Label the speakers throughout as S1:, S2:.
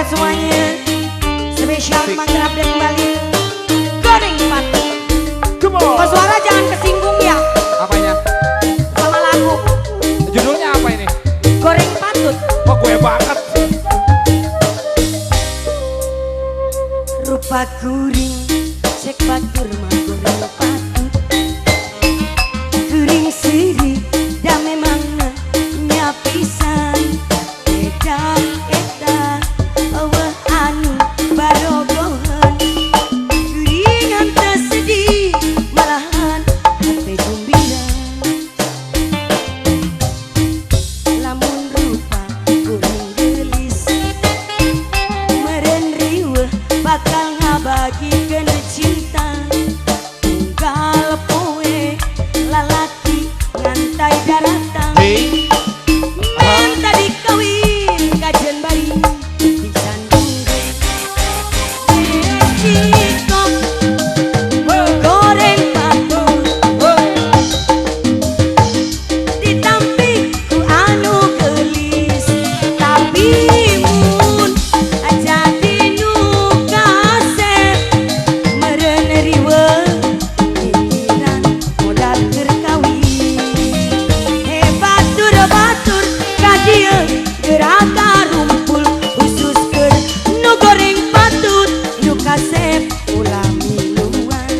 S1: buat semuanya. Spesial mantra update kembali. Goreng patut. Kok suara jangan kesinggung ya.
S2: Apanya?
S1: Sama lagu.
S2: Judulnya apa ini?
S1: Goreng patut.
S2: Kok gue banget?
S1: Rupa kuring cek batur mah goreng patut. Kuring siri dah memang nyapisan. Beda eta eueuh anu barogohan. Kuringan teu sedih malahan hate gembira. Lamun rupa kuring gelis meureun riweuh bakal ngabagikeun cinta. Tunggal poe lalaki ngantai daratang. Minta dikawin kajen bari di Sandung. Jika goreng patut ditampi ku anu gelis. Tapi mun jadi nu kasep meureun riweuh pikiran modal keur kawin. Batur ka dieu geraka rumpul khusus keur nu goreng patut nu kasep ulah miluan.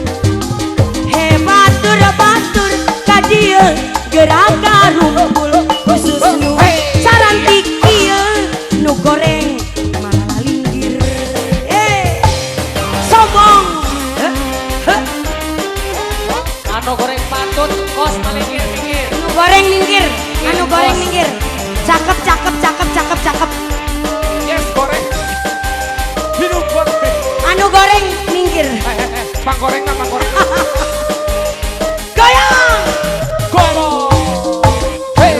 S1: Batur ka dieu geraka rumpul khusus nu sarantik ieu nu goreng malah linggir. Sombong.
S2: Anu goreng patut kos minggir.
S1: Nu goreng minggir. Anu goreng minggir. Cakep, cakep, cakep, cakep, cakep.
S2: Yes, goreng. Hidup goreng.
S1: Anu goreng minggir.
S2: Bang goreng apa goreng?
S1: Goyang.
S2: Goreng.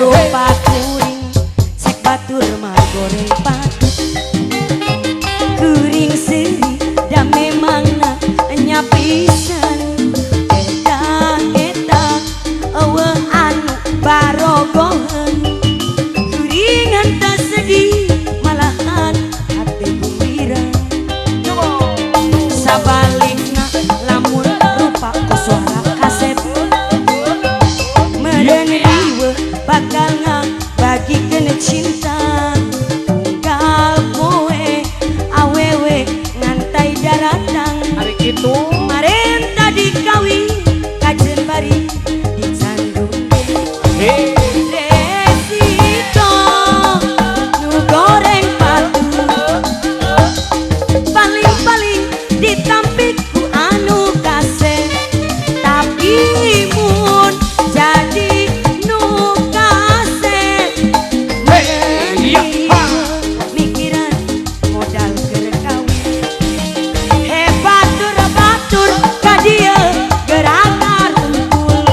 S1: Rupa kuring cek batur mah goreng patut. Kuring seri dah memang nyapisan. Beda eta eueuh anu barogohan. Kuringan teu sedih malahan hati gembira. Sabalikna lamun rupa ku suara kasep meureun riweuh bakal ngabagikeun cinta. Tunggal poe awewe ngantai daratang.
S2: Hari gitu.
S1: Marenta dikawin kajen bari di Sandung. Resiko nu goreng patut paling-paling ditampik ku anu kasep. Tapi mun jadi nu kasep mikiran modal keur kawin. Batur ka dieu geraka rumpul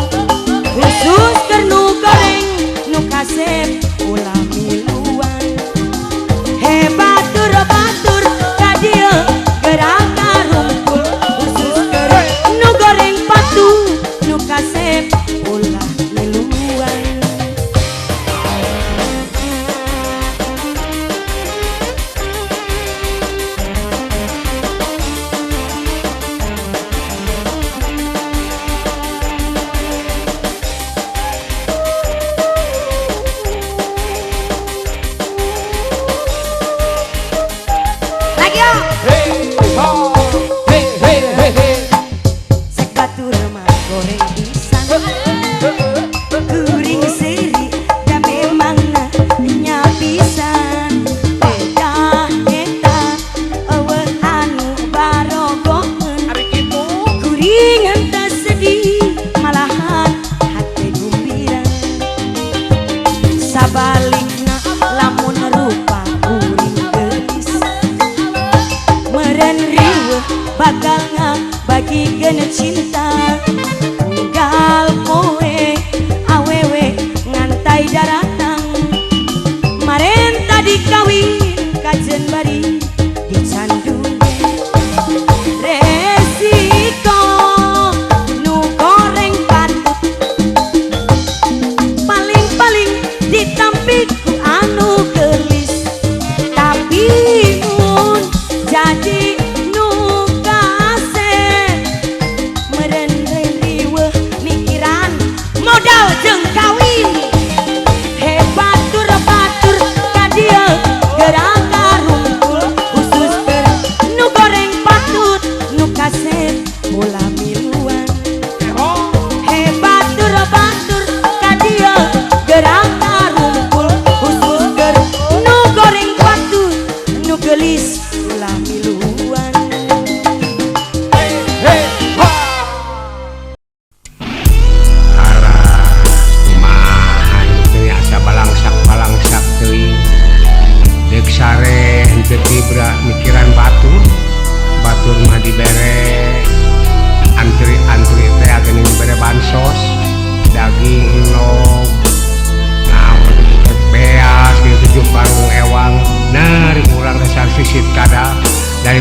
S1: khusus keur nu goreng nu kasep ulah miluan. Batur ka dieu geraka rumpul khusus keur nu goreng patut nu kasep ulah miluan. Lagi yo. Cek batur mah goreng pisan. Kuring seri dah memang nyapisan. Beda eta eueuh anu barogohan.
S2: Hari gitu.
S1: Kuringan teu sedih malahan hate gembira. Sabalikna lamun rupa kuring gelis meureun riweuh bakal ngabagikeun cinta. Tunggal poe awewe ngantai daratang. Marenta dikawin kajen bari di Sandung. Resiko nu goreng patut paling-paling ditampik ku anu gelis. Tapi mun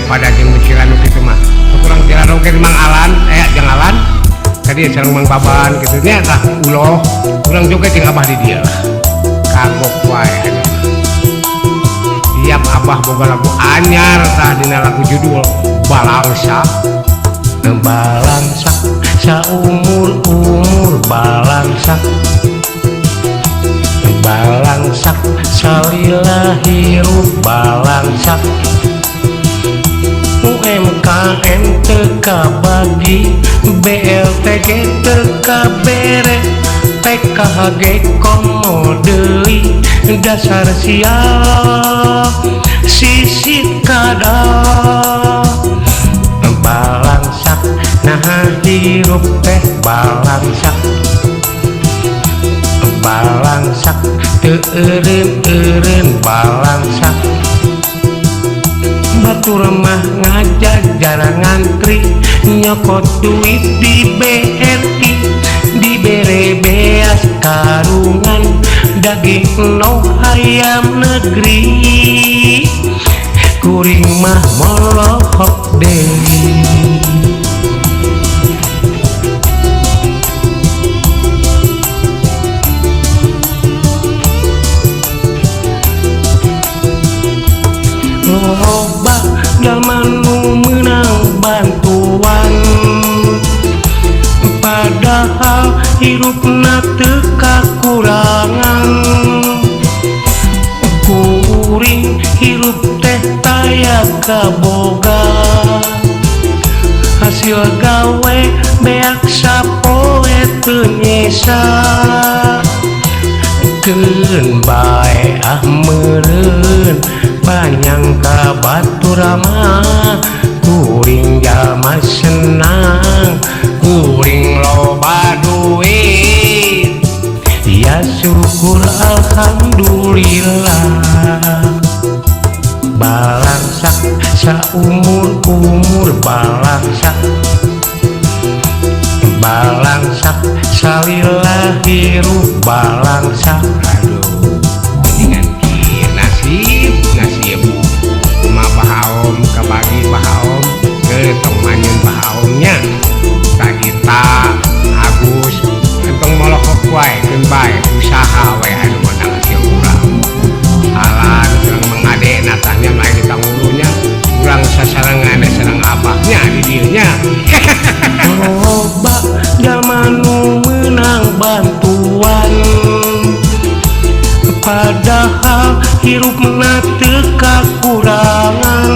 S3: pada jeung miciran kitu mah kurang tirano ke Mang Alan jeung Alan tadi sareng Mang Baban kitu nya tah uloh kurang joget jeung abah di dieu lah kagok wae tiap abah boga lagu anyar tah dina lagu judul Balangsa balangsa saumur balangsa balangsa salila hirup balangsa UMKM teka bagi BLTG teka bere PKHG komo deui dasar siap sisit kada balangsak nah hirup teh balangsak balangsak teu eureun balangsak batur mah ngajak jarang ngantri nyokot duit di BRI dibere beas karungan daging no ayam negeri kuring mah molohok deui loba jalma nu meunang bantuan padahal hirupna teu kakurangan kuring hirup teh taya kaboga hasil gawe beak sapoe teu nyesa keun bae meureun banyang ka baturama kuring jalma senang kuring loba duit ya syukur alhamdulillah balangsak saumur balangsak balangsak salila hirup balangsak aduh mendingan kieu nasib mah bahaom kabagi bahaom ke temanyeun bahaomnya Sagita Agus entong molokok wae keun bae usaha wae anu meunang hasil urang Alan sareng mangade natahnya lain di tangulunya urang sasarengan sareng abahnya di dieu nya loba jalma nu meunang bantuan padahal hirupna teu kakurangan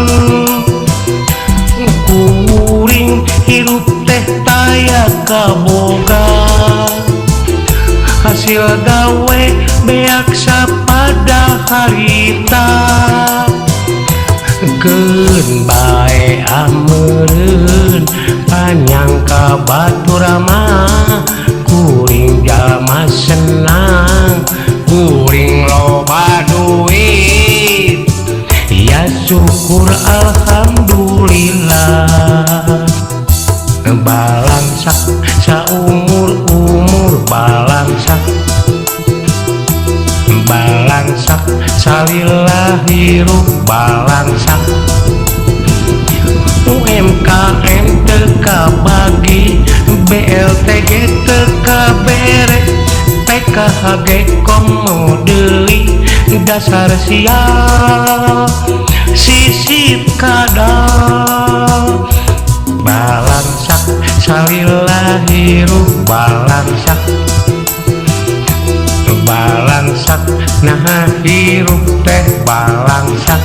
S3: kuring hirup teh taya kaboga hasil gawe beak sapada harita keun bae meureun panjang ka baturama kuring jalma senang kuring loba duit ya syukur alhamdulillah balangsak saumur balangsak balangsak salila hirup balangsak UMKM teka bagi BLTG teka bere PKHG komo deui dasar siap sisit kada balangsak salila hirup balangsak balangsak nah hirup teh balangsak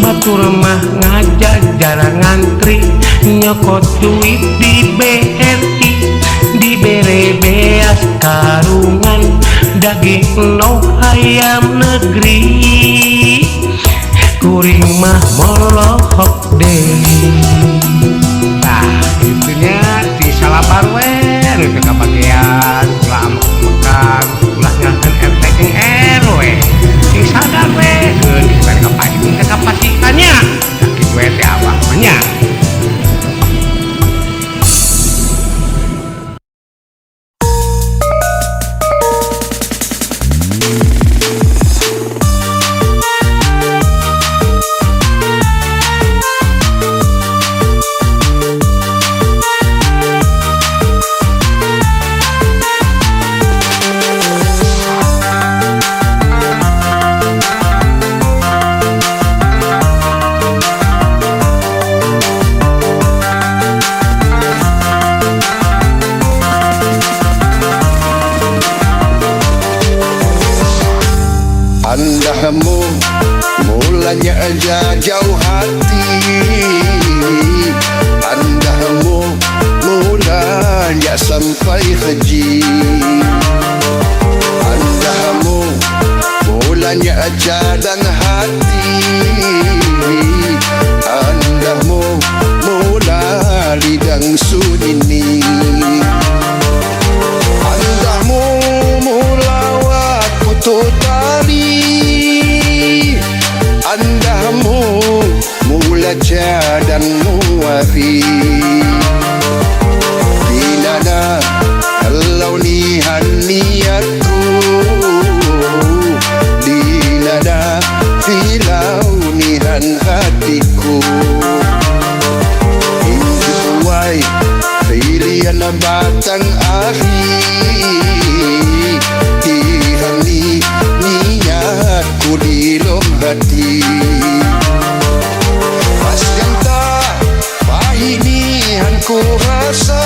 S3: batur mah ngajak jarang ngantri nyokot duit di BRI dibere beas karungan daging no ayam negeri kuring mah molohok deui nah itunya di salabar we nu teu kabagean ulah amek-amekan ulah nyalkeun RT jeung RW sing sadar we keun kita kapasitannya kitu we teh abah mah nya
S4: Andamu mulanya aja jauh hati, andamu mulanya sampai haji, andamu mulanya aja dan hati, andamu mula lidang sunini, andamu mulawat putu tali, andamu mulaja dan muafi, dinana kalau nihan niatku, dinana filau nihan hatiku, injuai pilihan batang akhir, tihani niatku di lom hati. Pas ganta pahinihan ku rasa,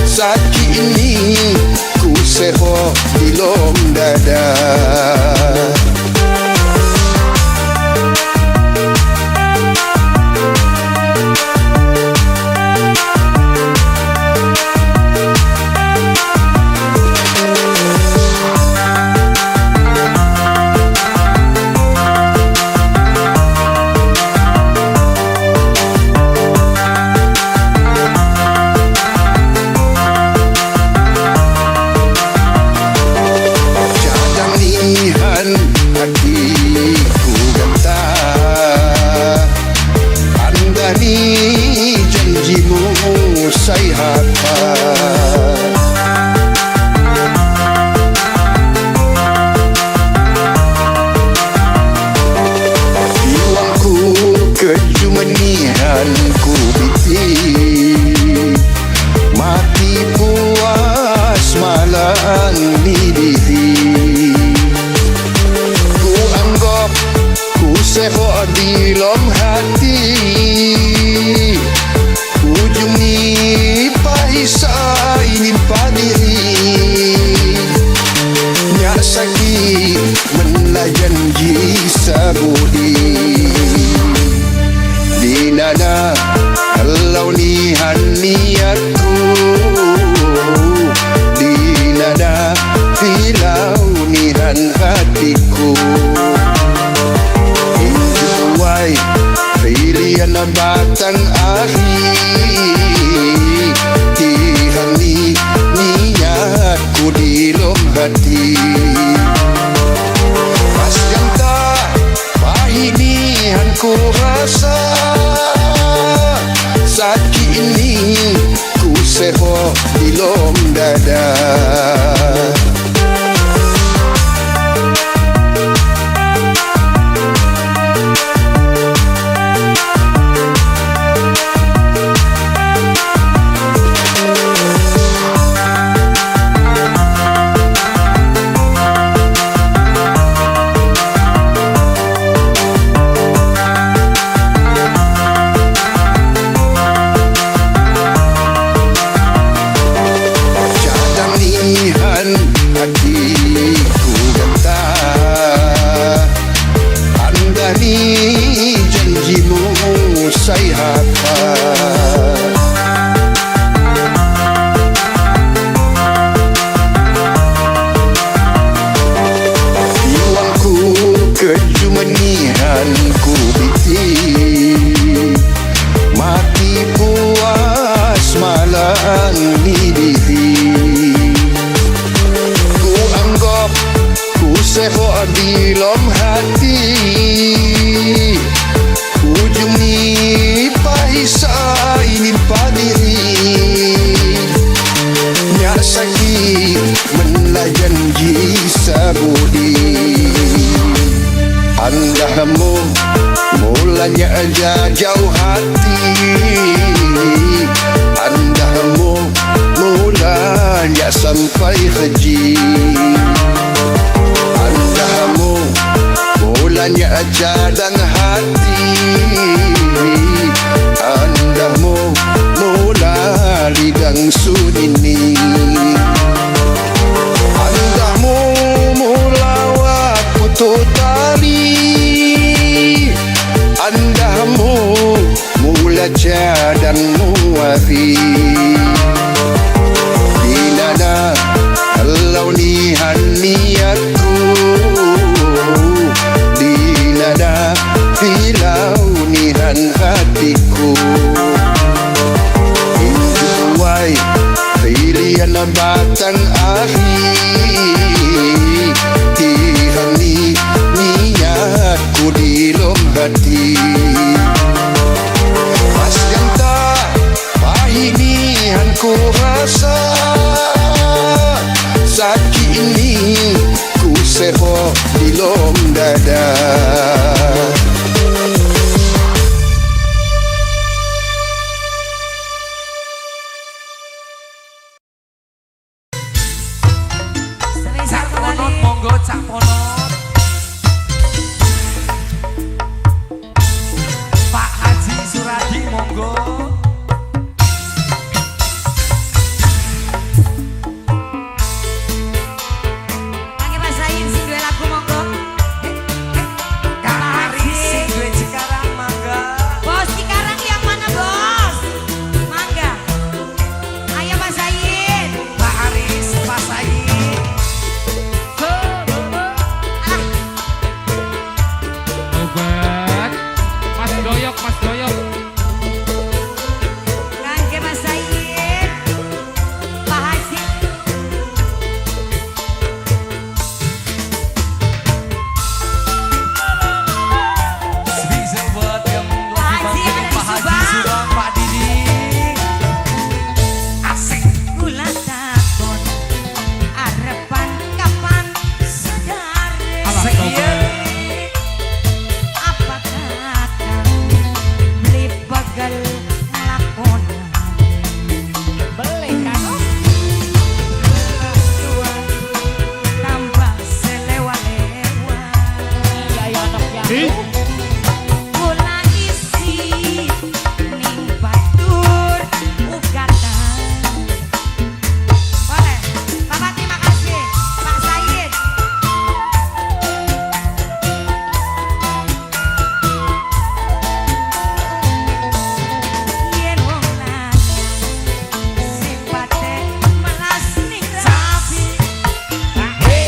S4: sakit ini ku seho di lom dada. Hatiku ganta, andani janjimu saya hafal, jiwaku kejumanihanku biti, mati puas malam mimpi. Seho di lom hati, ujung ni paisa ini padiri, nyak sakit menajanji sabudi, di nana kalau nihan niatku, di nana filau nihan hatiku. Pilihan batang akhir, tihani niatku di lom hati. Pas ganta pahinihan ku rasa, sakit ini ku seho di lom dada. Hatiku ganta, andani janjimu saya hafal, jiwaku kejumanihanku biti, mati puas malam mimpi. Seho di lom hati, ujung ni paisa ini padiri, nyak sakit menajanji sabudi, andamu mulanya aja jauh hati, andamu mulanya sampai haji, andamu mulanya aja dan hati, andamu mula lidang sunini, andamu mula ahli tihani niatku di lombati pas ganta pahinian ku rasa sakit ini ku seho di lom dada
S2: Cak Ponot monggo Cak Ponot. Pak Haji Suradi monggo.
S1: Pakai basahin sing duwe lagu monggo.
S2: Kang Aris sing duwe Cikarang mangga.
S1: Bos Cikarang yang mana bos? Mangga. Ayo basahin.
S2: Pak Aris Pak Said. Obat. Mas Doyok Mas Doyok.
S1: Kangge basahin. Pak Haji.
S2: Spesial buat yang lagi
S1: Haji
S2: bantuin
S1: ada
S2: Pak Haji
S1: Subang.
S2: Subang Pak Didi. Asik.
S1: Kula takon arepan kapan sedare.
S2: Asik iya.
S1: Apa kata beli pegel ngelakonan
S2: Beli kan.
S1: tambah selewa-lewa kula isi ning batur ugatan. Boleh Bapak, terima kasih Pak Said. Yen wong lanang sipate melas ning rapi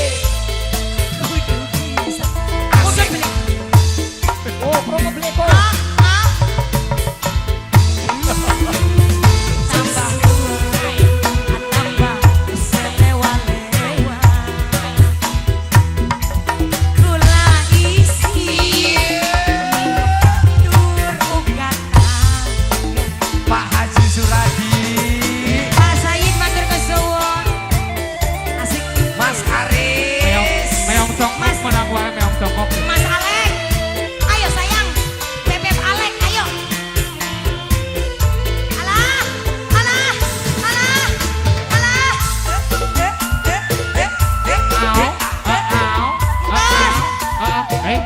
S1: kudu bisa. Udah beli.
S2: Oh, promo beli kok.
S1: Tambah tambah selewa-lewa kula isi tur ugatan.
S2: Pak Haji Suradi.
S1: Pak Said matur kesuwun. Asik.
S2: Mas Aris.
S5: Meong congkok
S1: Mas.
S5: menang wae meong congkok.
S1: Mas Alek. Ayo sayang. Bebek Alek, ayo. Alah, alah, alah, alah.
S5: Hei,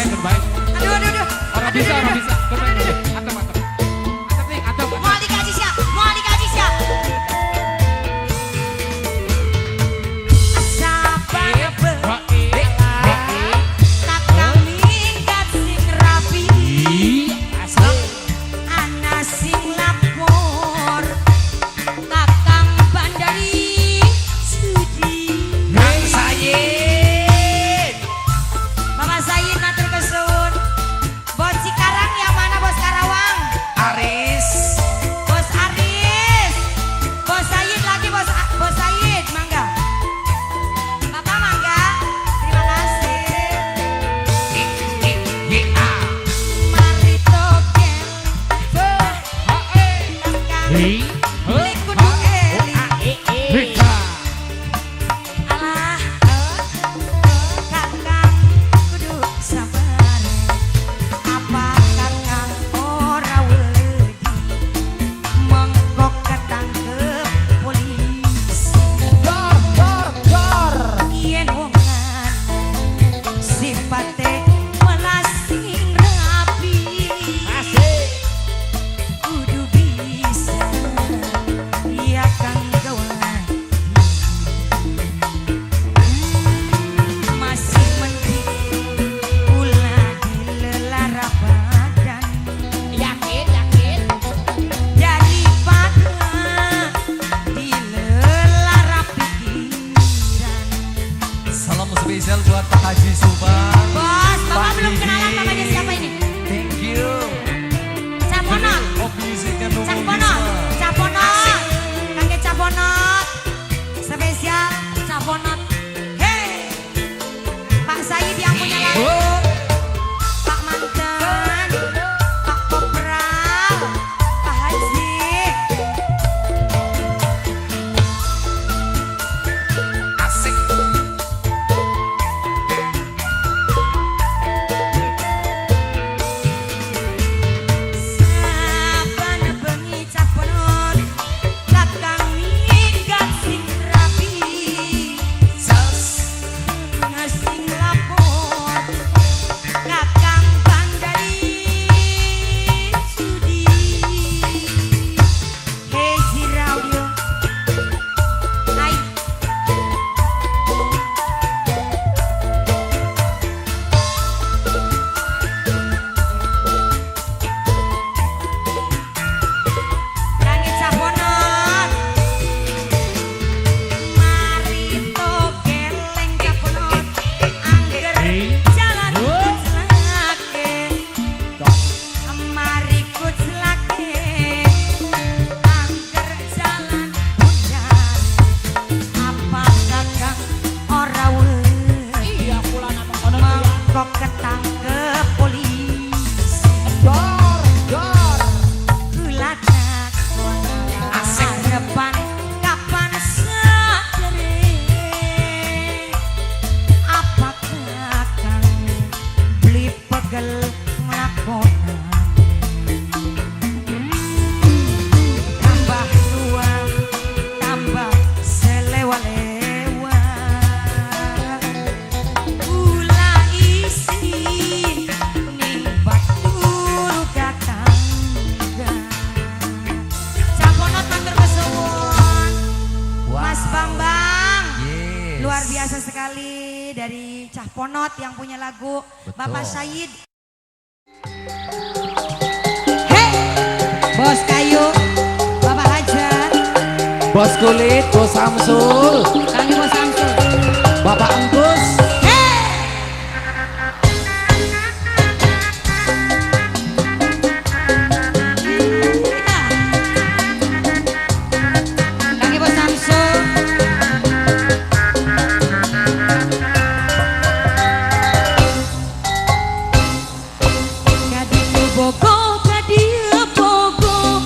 S5: goodbye.
S1: Aduh, aduh, aduh.
S5: Orang bisa. Goodbye. Antep. Antep nih, antep.
S1: Mau dikaji siap, mau dikaji siap. Sabar bela, kakang minggat sing rapi, ana sing lapor, kakang bandari sudi.
S2: Kang Sayid.
S1: Bapak Said matur kesuwun. Bos Cikarang yang mana bos Karawang?
S2: Aris.
S1: Bos Aris, Bos Said lagi bos Said, mangga. Bapak mangga, terima kasih. Mari togel, kakang beli kudu eli. Alah, kakang kudu sabar. Apa kakang ora weledi mengkok ketangkep polisi. Yen wong lanang sipate melas sing rapi kudu bisa iya kang gawan. Masih mending kula dilelara badan daripada dilelara pikiran.
S2: Salam spesial buat Pak Haji Subang.
S1: Bos, Bapak
S2: Pak
S1: belum
S2: Didi.
S1: kenalan namanya siapa ini?
S2: Thank you.
S1: Caponot,
S2: Oh, musiknya nunggu
S1: Caponot,
S2: Bisma.
S1: Caponot, Kakek Caponot. Bambang.
S2: Yes.
S1: Luar biasa sekali dari Cah Ponot yang punya lagu.
S2: Betul.
S1: Bapak Syahid. Hei, Bos Kayu, Bapak Hajar.
S5: Bos Kulit, Bos Samsul,
S1: Kami Bos Samsul.
S5: Bapak Engkus.
S1: Kami Bos Samsul. Kadieu bogo, kadieu bogo,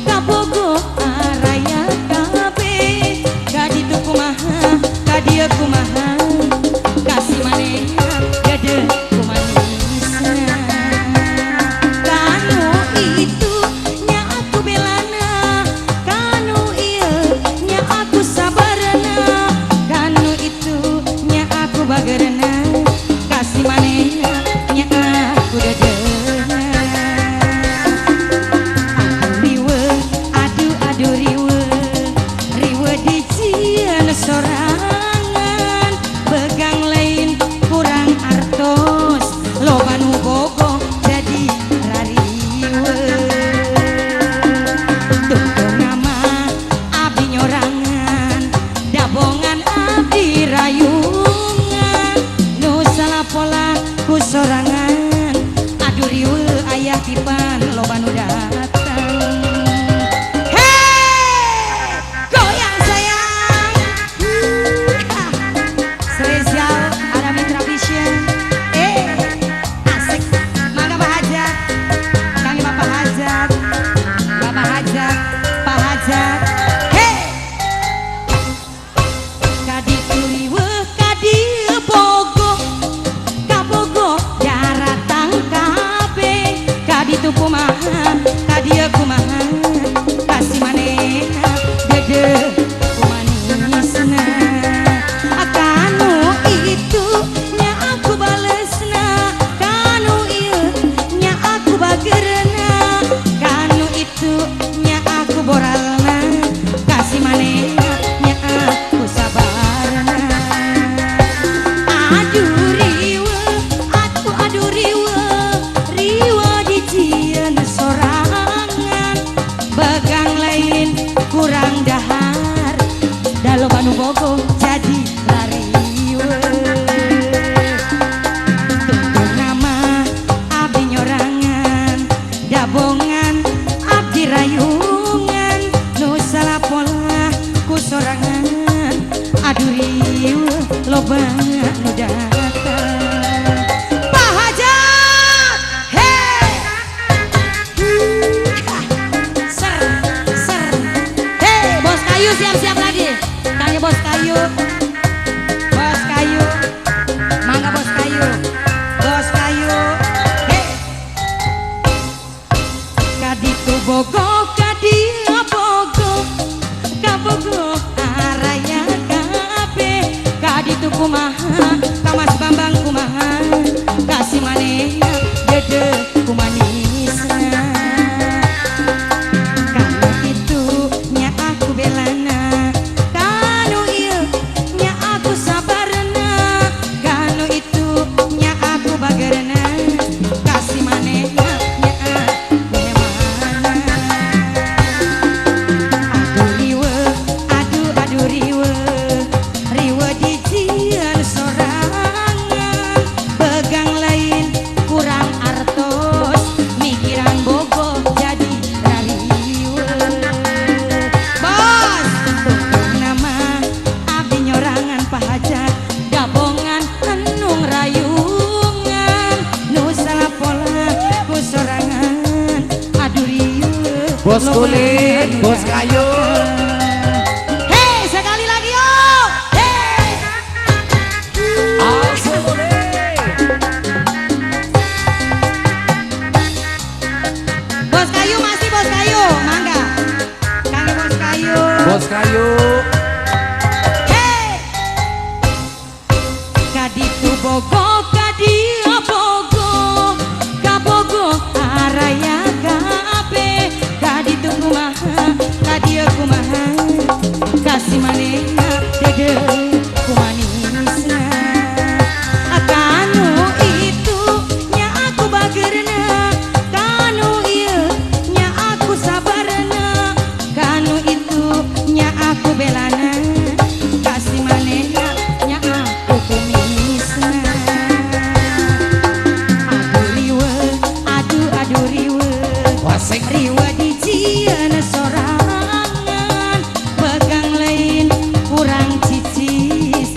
S1: kabogo araya kabe. Kaditu kumaha, kadieu kumaha, kasih manehna gede kumanisna. Kanu itu nya aku belana, kanu ieu nya aku sabarna, kanu itu nya aku bagerna, kasih manehna nya aku dedena. Riwe, aduh riwe, riwe dijieun sorangan, begang lain kurang artos, loba nu bogo jadi rariwe. Tuh nama abdi nyorangan, dabongan abdi rayungan, nu salah pola ku sorangan, aduh riwe ayah pipan loba nu datang. Hei, goyang sayang. Spesial ada Mitra Vision. Asik. Mangga Pak Hajat. Kami Bapak Hajat. Bapak Hajat, Pak Hajat. Hei. Kaditu riwe, kadieu bogo, kabogo daratang kabe. Kaditu kumaha, kadieu kumaha, kasih manehna gede kumanisna. Kanu itu nya aku balesna, kanu ieu nya aku bagerna, kanu itu nya aku boralna, kasih manehna nya aku sabarna. Aduh riwe, aduh riwe, riwe dijieun sorangan, begang lain kurang dahar, daloba nu bogo jadi lariwe. Tutur nama abdi nyorangan, dabongan abdi rayungan, nu salah pola ku sorangan, aduh riwe loba nu datang. Pak Hajat, hei. Ser, ser. Hei, Bos Kayu siap-siap lagi. Tanya Bos Kayu. Bos Kayu. Mangga Bos Kayu. Bos Kayu. Hei. Kaditu bogo, kadieu bogo, kabogo araya kabe. Kaditu kumaha, kamas Bambang kumaha, kasih manehna gede kumanisna. Kanu itu nya aku belana, kanu ieu nya aku sabarna, kanu itu nya aku bagerna, kasih manehna nya aku hemana. Aduh riwe, aduh riwe, riwe dijieun sorangan, begang lain kurang artos, mikiran bogo jadi rariwe. Bos, tutur nama abdi nyorangan Pak Hajat, dabongan enung rayungan, nu salah pola ku sorangan, aduh riwe.
S5: Bos Kulit, Bos Kayu.
S1: Hei, sekali lagi yuk. Hei.
S5: Asal boleh.
S1: Bos Kayu masih Bos Kayu, mangga. Kami Bos Kayu.
S5: Bos Kayu.
S1: Hei. Kaditu bogo, kadieu bogo, kabogo araya kabe. Kaditu kumaha, kadieu kumaha, kasih manehna dede kumanisna kanu itu nya aku bagerna kanu ieu nya aku sabarna kanu itu nya aku belana kasih manehna nya aku kumisna aduh riwe aduh riwe
S2: Wasik
S1: riwe dijieun sorangan pegang lain kurang cicis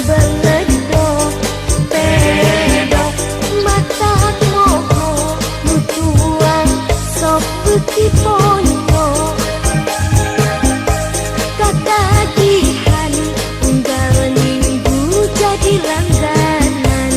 S1: beledok pedok mata moho mutuang sok beki ponyo katagihan unggal minggu jadi langganan.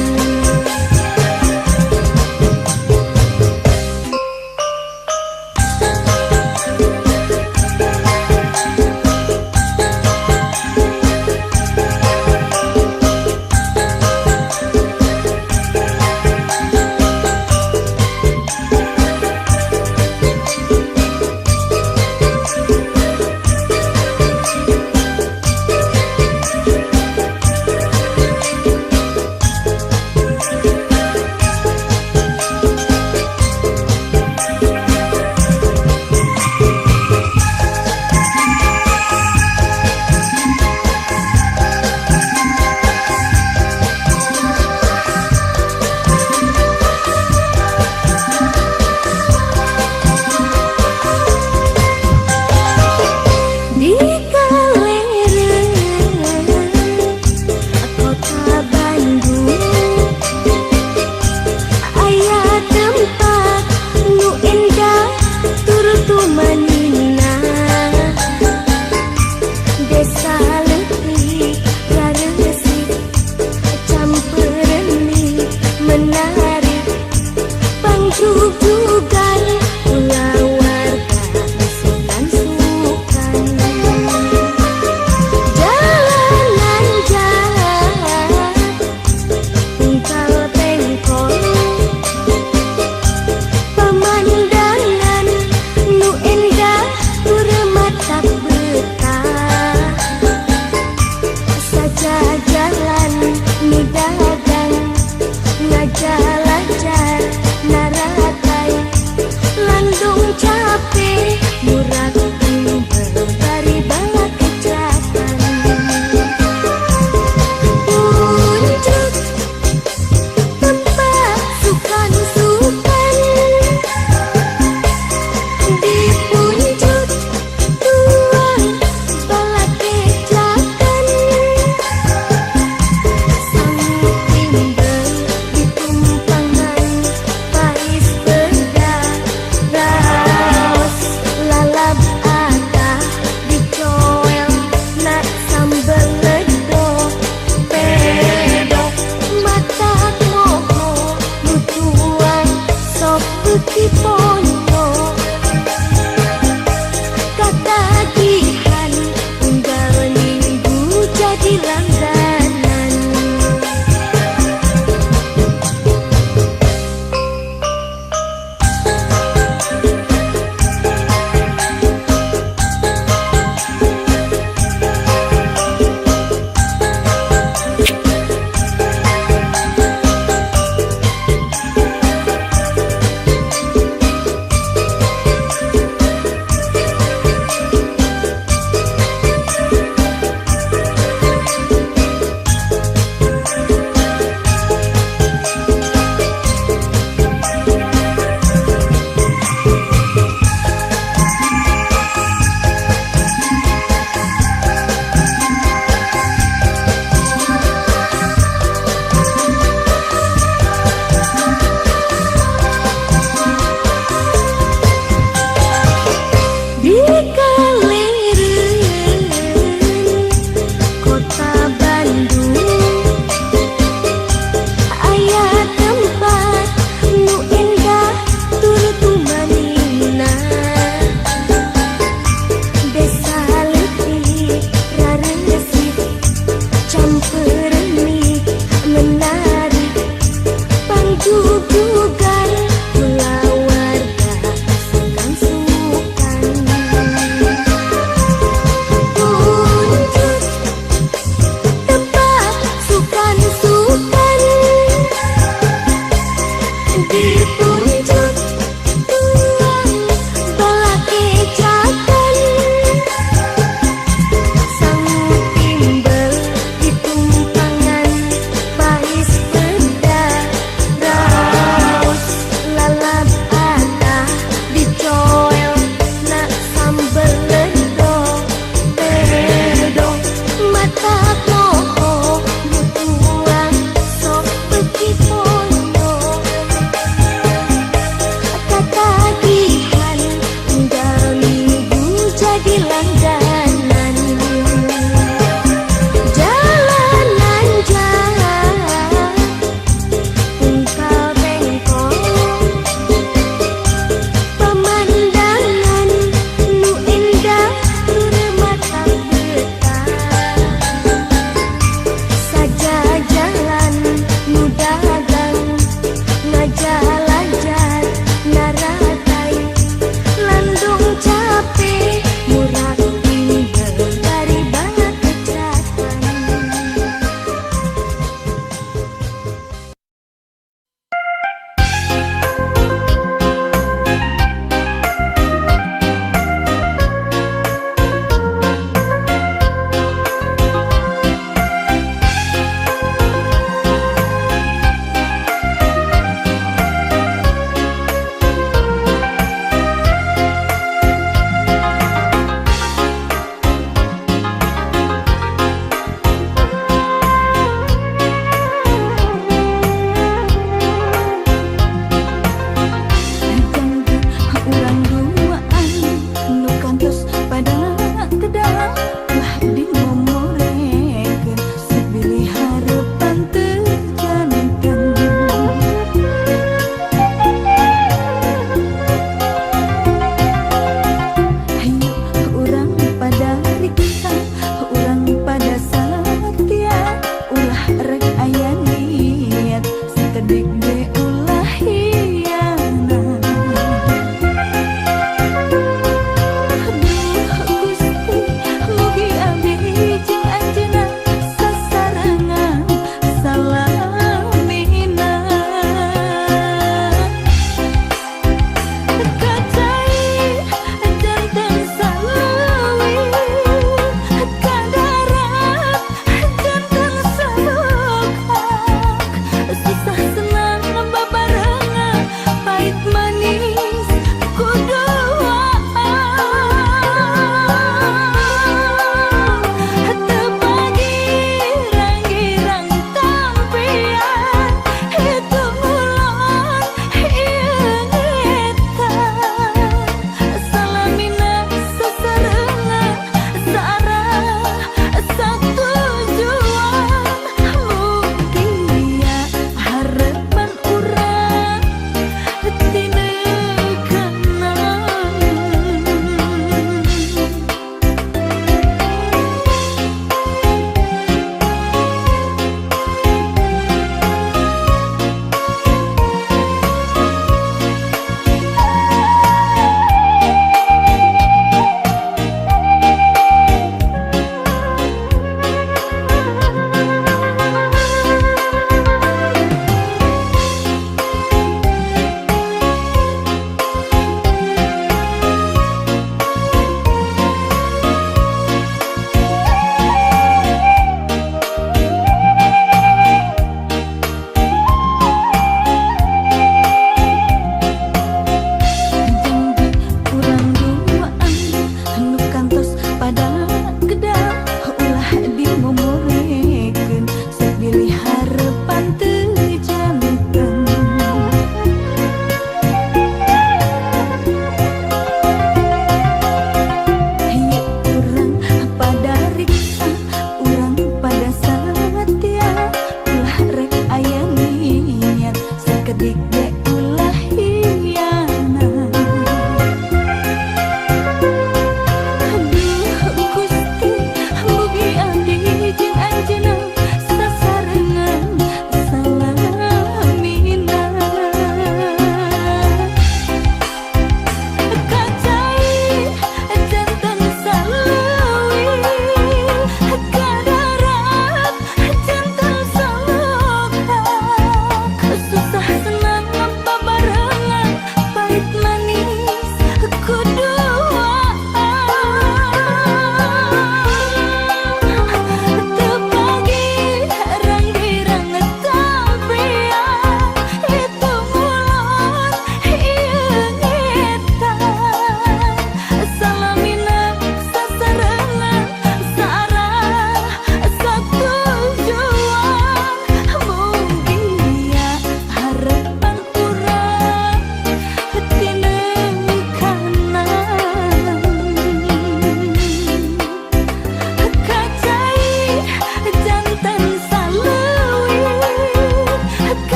S1: Lalab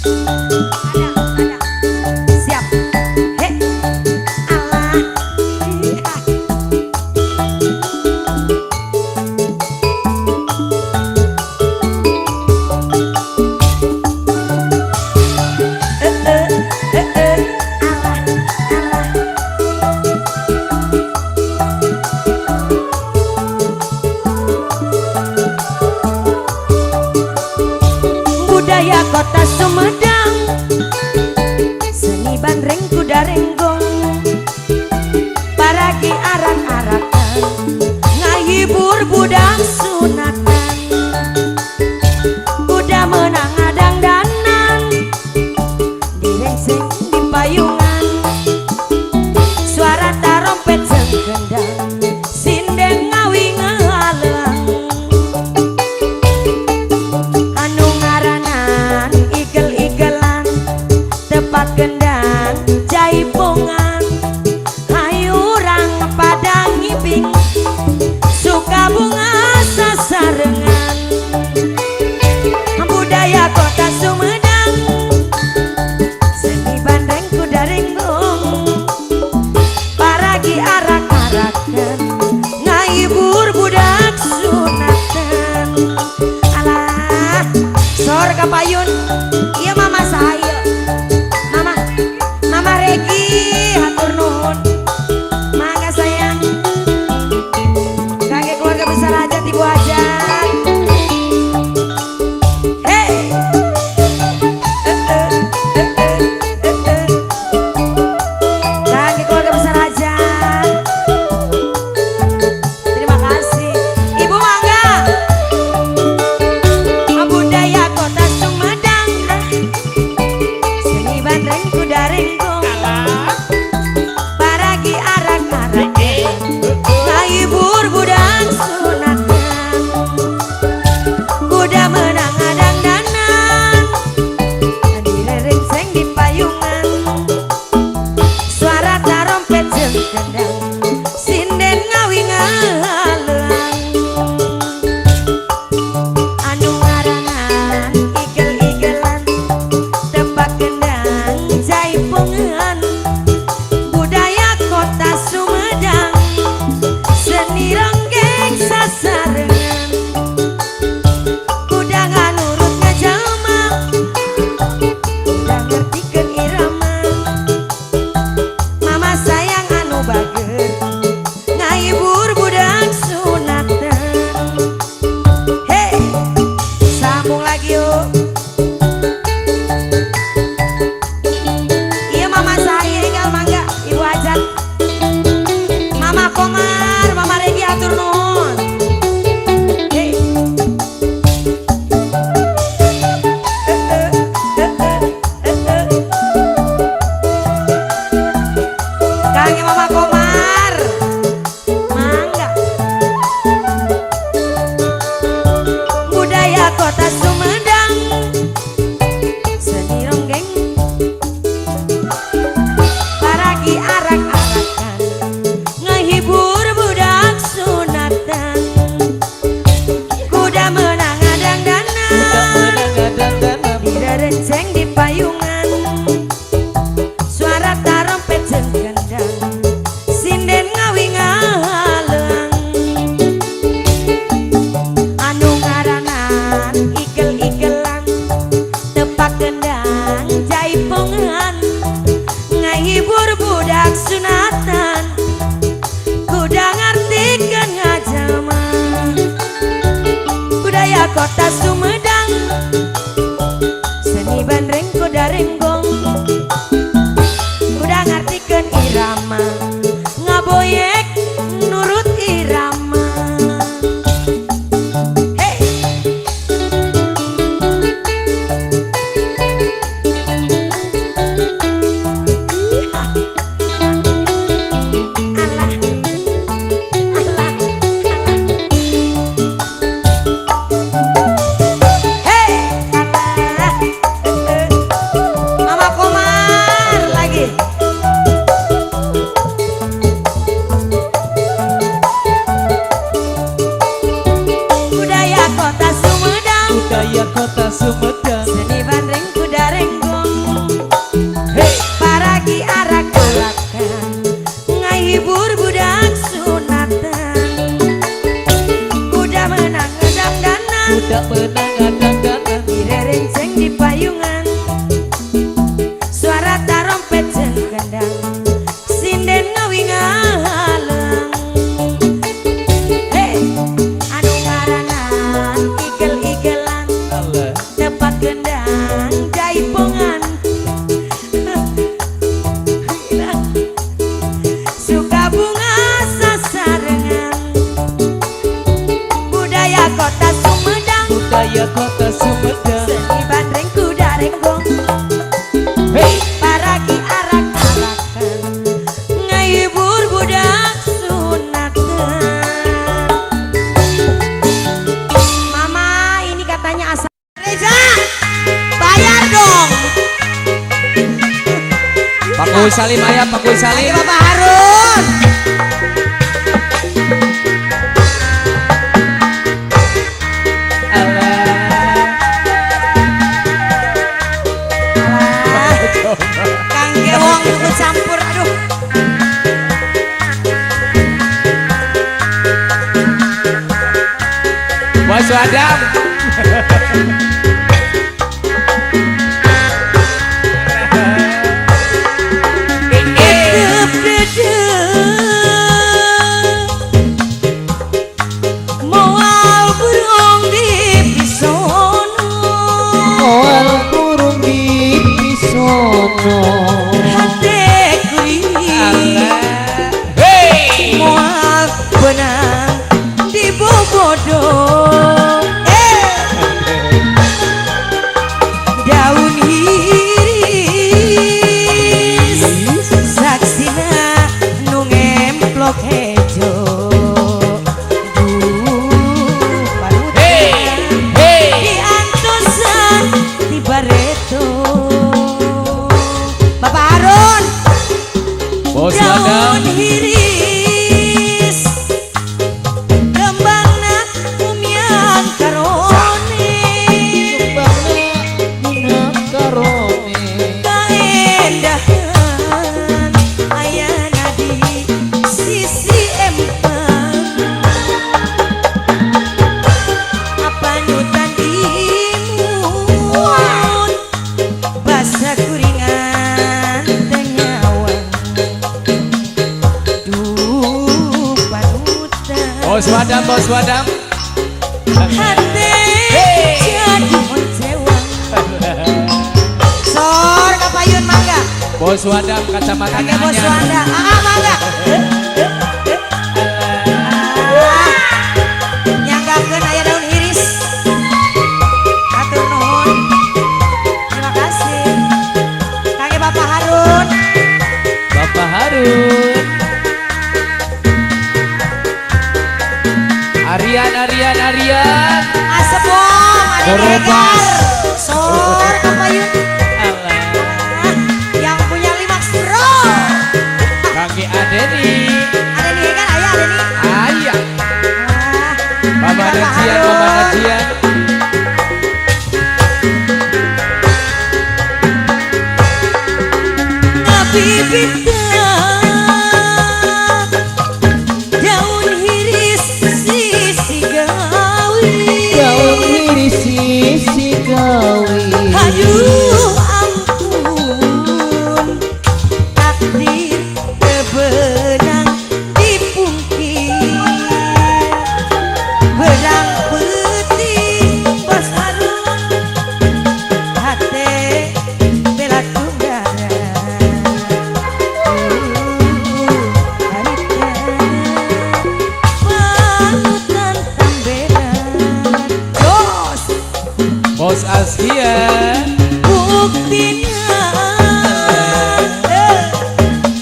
S1: Ada. Siap. Hei. Allah. Budaya kota Sumedang, seni bandreng kuda renggong, paragi arak-arakan, ngahibur budak sunatan, kuda menang adang danan, direngseng di payungan, suara tarompet jeung gendang, sinden ngawi ngahalang. Anu ngaranan igel-igelan, tepat gendang jaipongan, hayurang padang ngiping, suka bunga sasarengan. Budaya kota Sumedang, seni bandreng kuda renggong, paragi arak-arakan, ngahibur budak sunatan. Alah, sor kapayun, iya mama saya, mama Regi, hatur nuhun, mangga sayang, kakek keluarga besar hajat ibu hajat. Hei, kakek keluarga besar hajat, terima kasih, ibu mangga. Budaya kota Sumedang, seni bandreng kuda renggong, paragi arak-arakan, ngahibur budak sunatan, kuda menang adang danan, direrengseng di payungan, suara tarompet jeung gendang, sinden ngawi ngahalang. Anu ngaranan igel-igelan, tebak gendang jaipongan, budaya kota Sumedang, seni ronggeng sasarengan, kuda nganurut ngajalma, kuda ngertikeun irama, mama sayang anu bager, ngahibur budak sunatan. Hei, sambung lagi yuk. Iya mama saya tinggal mangga, ibu hajat, mama Komar, mama Regi atur nuhun. Hei. Kangen mama Komar, mangga. Budaya kota Sumedang, seni ronggeng, paragi arak-arakan, ngehibur budak sunatan, kuda menang adang danan, direrengseng di payungan, suara tarompet jeung gendang, sinden ngawi ngahalang. Anu ngaranan igel-igelan, tepak gendang jaipongan, ngahibur budak sunatan, kuda ngartikeun ngajalma. Budaya kota Sumedang, seni bandreng kuda renggong, kuda ngartikeun irama, ngaboyek nurut irama. Hei. Alah, alah, alah. Hei, alah.
S2: Kuy Salim ayah Pak Kuy Salim.
S1: Bapak Harun. Kang Gewong ikut campur, aduh.
S2: Bos Wadam.
S1: Moal burung di pisono.
S6: Moal burung di pisono.
S1: Hati kuring. Moal benang di bobodo. Daun hiris saksina nu ngemplok hejo. Diantosan di bareto. Bapak Harun.
S2: Bos
S1: Daun
S2: Wadam.
S1: hiris kembangna umyan karone. Kaendahan ayana di sisi empang. Apa nutan imun basa kuringan tenyawang. Duh panutan
S2: Bos Wadam, Bos Wadam.
S1: hati jadi moncewang. Sor kapayun mangga.
S2: Bos Wadam kacamata
S1: Kakek bos
S2: anyar.
S1: Wanda. Mangga. Nyanggakeun aya daun iris. Atur nuhun. Terima kasih. Kakek Bapak Harun.
S2: Bapak Harun. Arian.
S1: Asepong, ada
S2: Korobas.
S1: Edgar. Sor kapayun. Yang punya limaks bro.
S2: Kaki Adeni.
S1: Ada nih kan ayah ada nih.
S2: Ayah. Mama
S1: Bapak
S2: Najian,
S1: Harun.
S2: Mama Najian.
S1: Ngabibitan daun hiris sisi gawi.
S6: Daun iris sisi gawi.
S1: Aduh ampun, takdir kebenang dipungkir. Berang putih bos Harun, hati bela tunggara. Panutan tambelan, jos
S2: Bos Askia.
S1: buktinya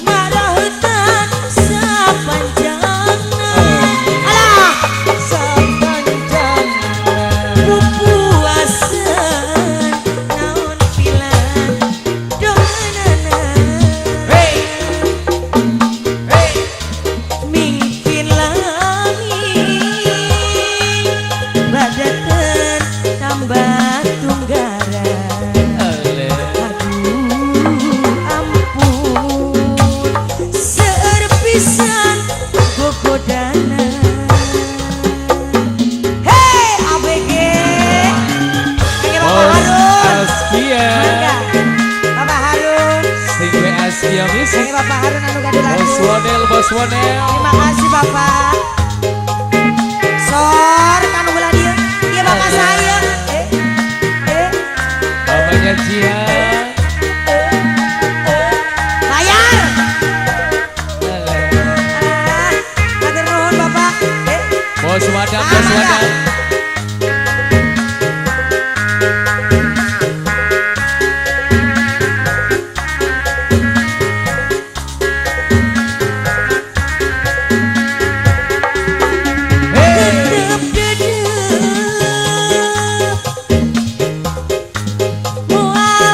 S1: marahutan sapanjangna. Alah sapanjangna pupuasan naon pilan dohanana. Mingkin langit badaten tambah tunggara. Aduh ampun, seueur pisan gogodana. Hei ABG, Kakek Bapak
S2: Bos
S1: Harun.
S2: Askia.
S1: Mangga, Bapak Harun.
S2: Sing we Askia
S1: Kakek
S2: Music.
S1: Bapak Harun anu gaduh lagu.
S2: Bos Wonel, Bos Wonel.
S1: Terima kasih Bapak. Sor kanu belah dia. Dia Bapak saya.
S2: Mamanya Jihan.
S1: Bayar. Matur nuhun Bapak.
S2: Bos Wadam, Bos Wadam.
S1: Dedep dedep. Moal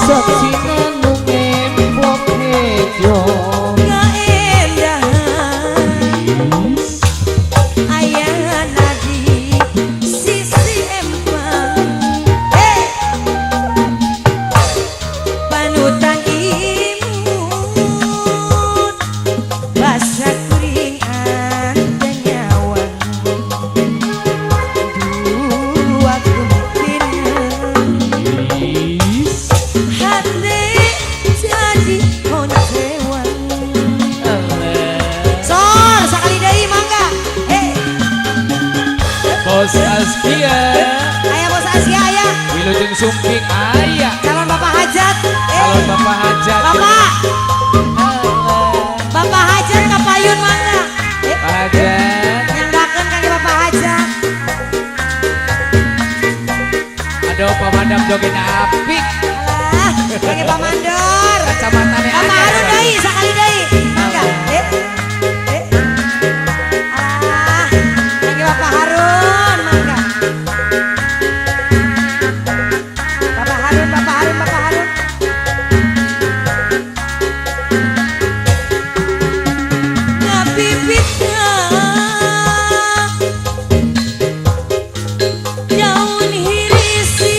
S6: saksina nu ngempok hejo
S1: keendahan ayana di sisi empang panutan imut basa kuringan dan nyawang dua kemungkinan hati jadi koncewan sor sekali dari mangga
S5: Bos Askia
S1: ayah bos Asia ayah
S5: Wilujeng Sumping ayah
S1: calon bapak hajat
S5: Calon Bapak Hajat
S1: bapak hajat kapayun mangga
S5: Pak Hajat
S1: yang daken kaki bapak hajat
S5: Aduh pemadam joget apik
S1: alah kaki pak mandor
S5: Kacamatanya
S1: bapak
S5: aja
S1: harun dai sekali dai mangga alah kaki bapak harun mangga bapak harun bapak harun bapak harun ngabibitna daun hirisi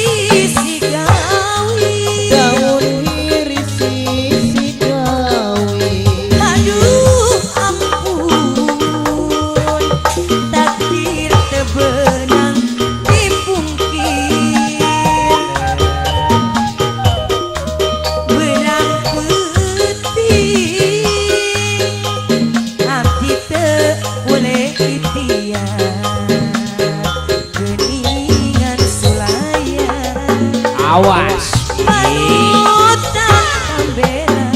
S1: si gawi
S6: daun hirisi si gawi
S1: aduh ampun takdir tebenang dipungkir benang putih abdi teu boleh ikhtiar geningan sulayan
S5: Awas
S1: panutan pambela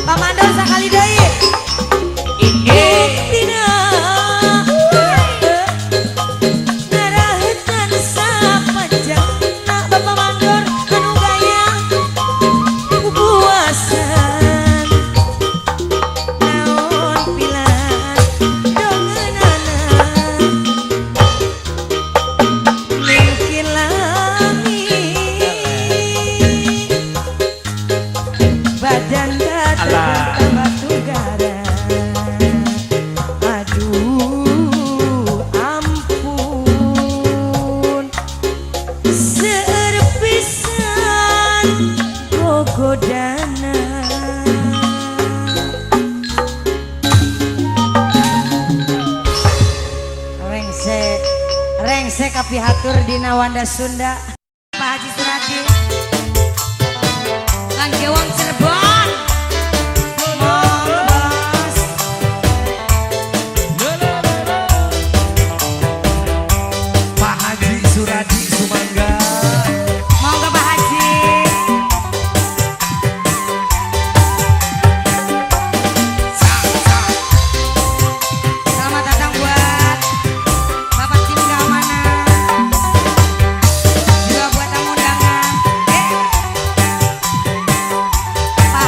S1: Pak Mandor sekali deui buktina ngarahetan sapanjangna Bapak Mandor anu gaya pupuasan naon pilan dongeunana mungkin langit badan
S5: Alah.
S1: datang batu gara aduh ampun seueur pisan gogodana rengse kapihatur dina Wanda Sunda Pak Haji Suradi Kang Gewang Cirebon Mongos
S2: Pak Haji Suradi Sumangga
S1: monggo Pak Haji selamat datang buat Bapak tim keamanan juga buat tamu undangan Pak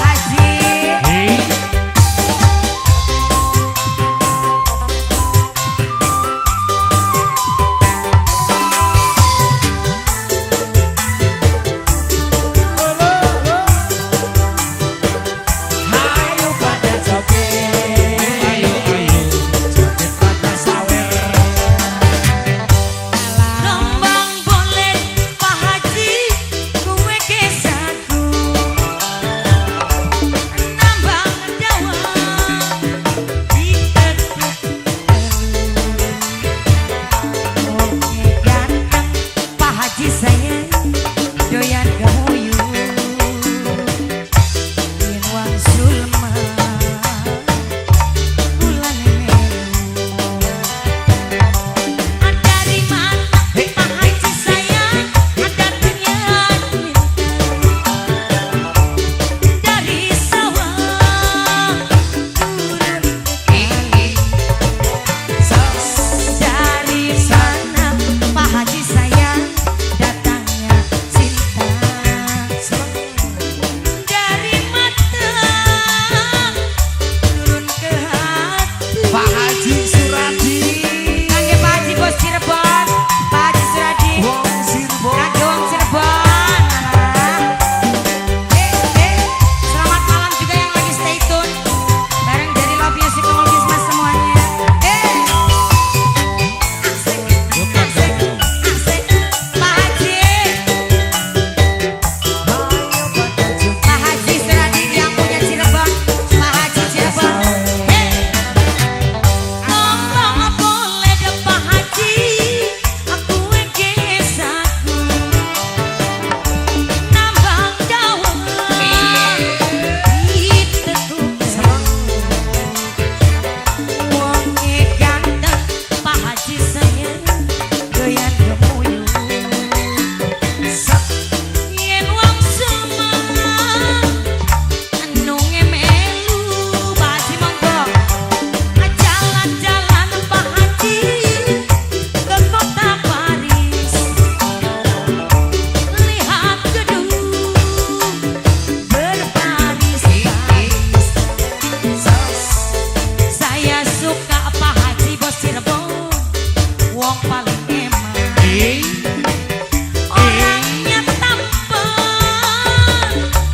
S1: Orangnya tampan,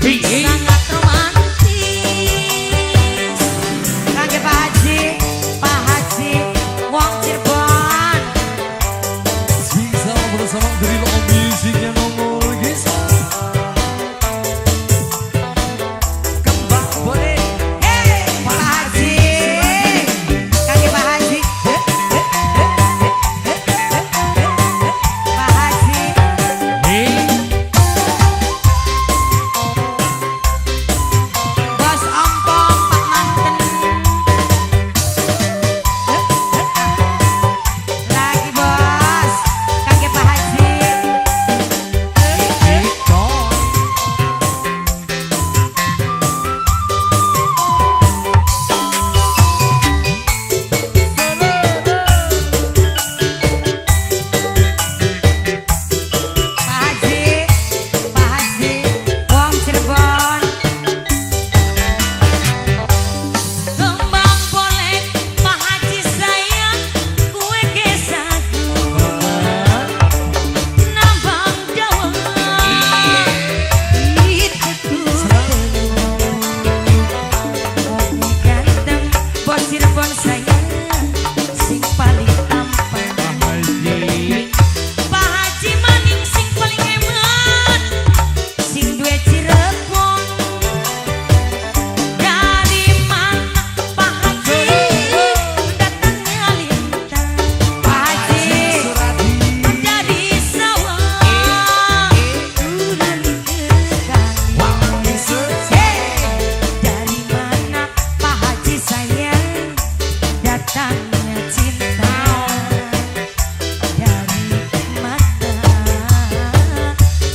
S1: sangat romantis. Kangge Pak Haji, wong Cirebon.
S2: Spesial bersama dari Lo Music yang nomor Gisa. Kembang boleh.
S1: Hey, Pak Haji, kangge Pak Haji. Pak Haji, Bos Ompong, Pak Manten. Lagi bos, kangge Pak Haji. Pak Haji, wong Cirebon. Kembang boleh, Pak Haji sayang, kue kesaku. Nambang dawan, itu wong ganteng, bos Cirebon sayang, sing paling tampan. Pak Haji maning sing paling hemat, sing duwe Cirebon. Dari mana Pak Haji datangnya lintang? Pak Haji dari sawah turun ke kali. Dari mana Pak Haji sayang datangnya cinta? Dari mata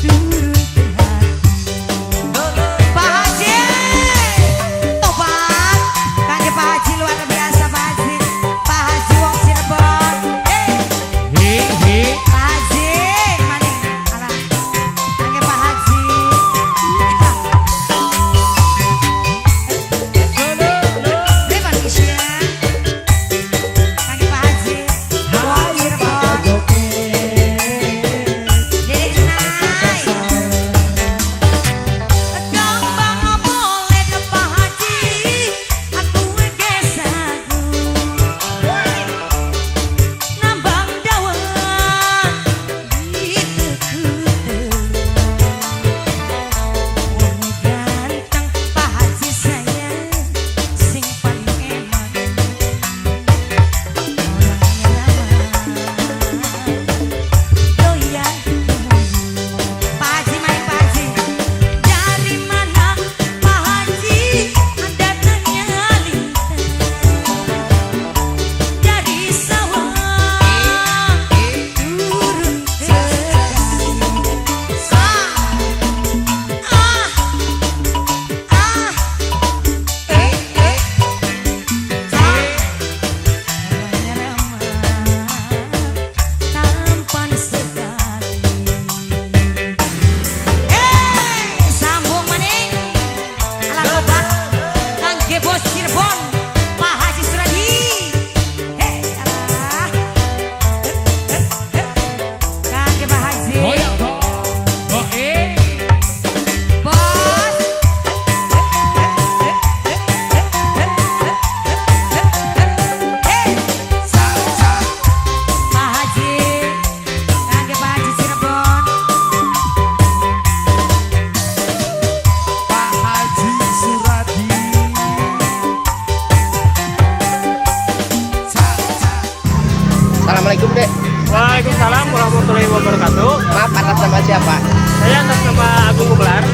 S1: turun ke hati. Pak Haji, tobat, kangge Pak Haji luar biasa Pak Haji. Pak Haji wong Cirebon. Pak Haji, maning, alah, kangge Pak Haji. Bebas isya, kangge Pak Haji, wong Cirebon. Dedek Nai. Kembang boleh ke Pak Haji, aku gesaku. Nambang dawan, itu wong ganteng Pak Haji sayang, sing paling eman. Orangnya ramah, doyan Pak Haji main Pak Haji. Dari mana Pak Haji datangnya lintang? Dari sawah turun ke orangnya ramah, tampan sekali. Sambung maning, ala obat, kangge bos Cirebon, Pak Haji Suradi. Alah, kangge Pak Haji, bos. Pak Haji, kangge Pak Haji Cirebon.
S2: Pak Haji Suradi.
S3: Assalamualaikum Dek.
S7: Waalaikumsalam warahmatullahi wabarakatuh.
S3: Maaf, atas nama siapa?
S7: Saya atas nama Agung Gumelar.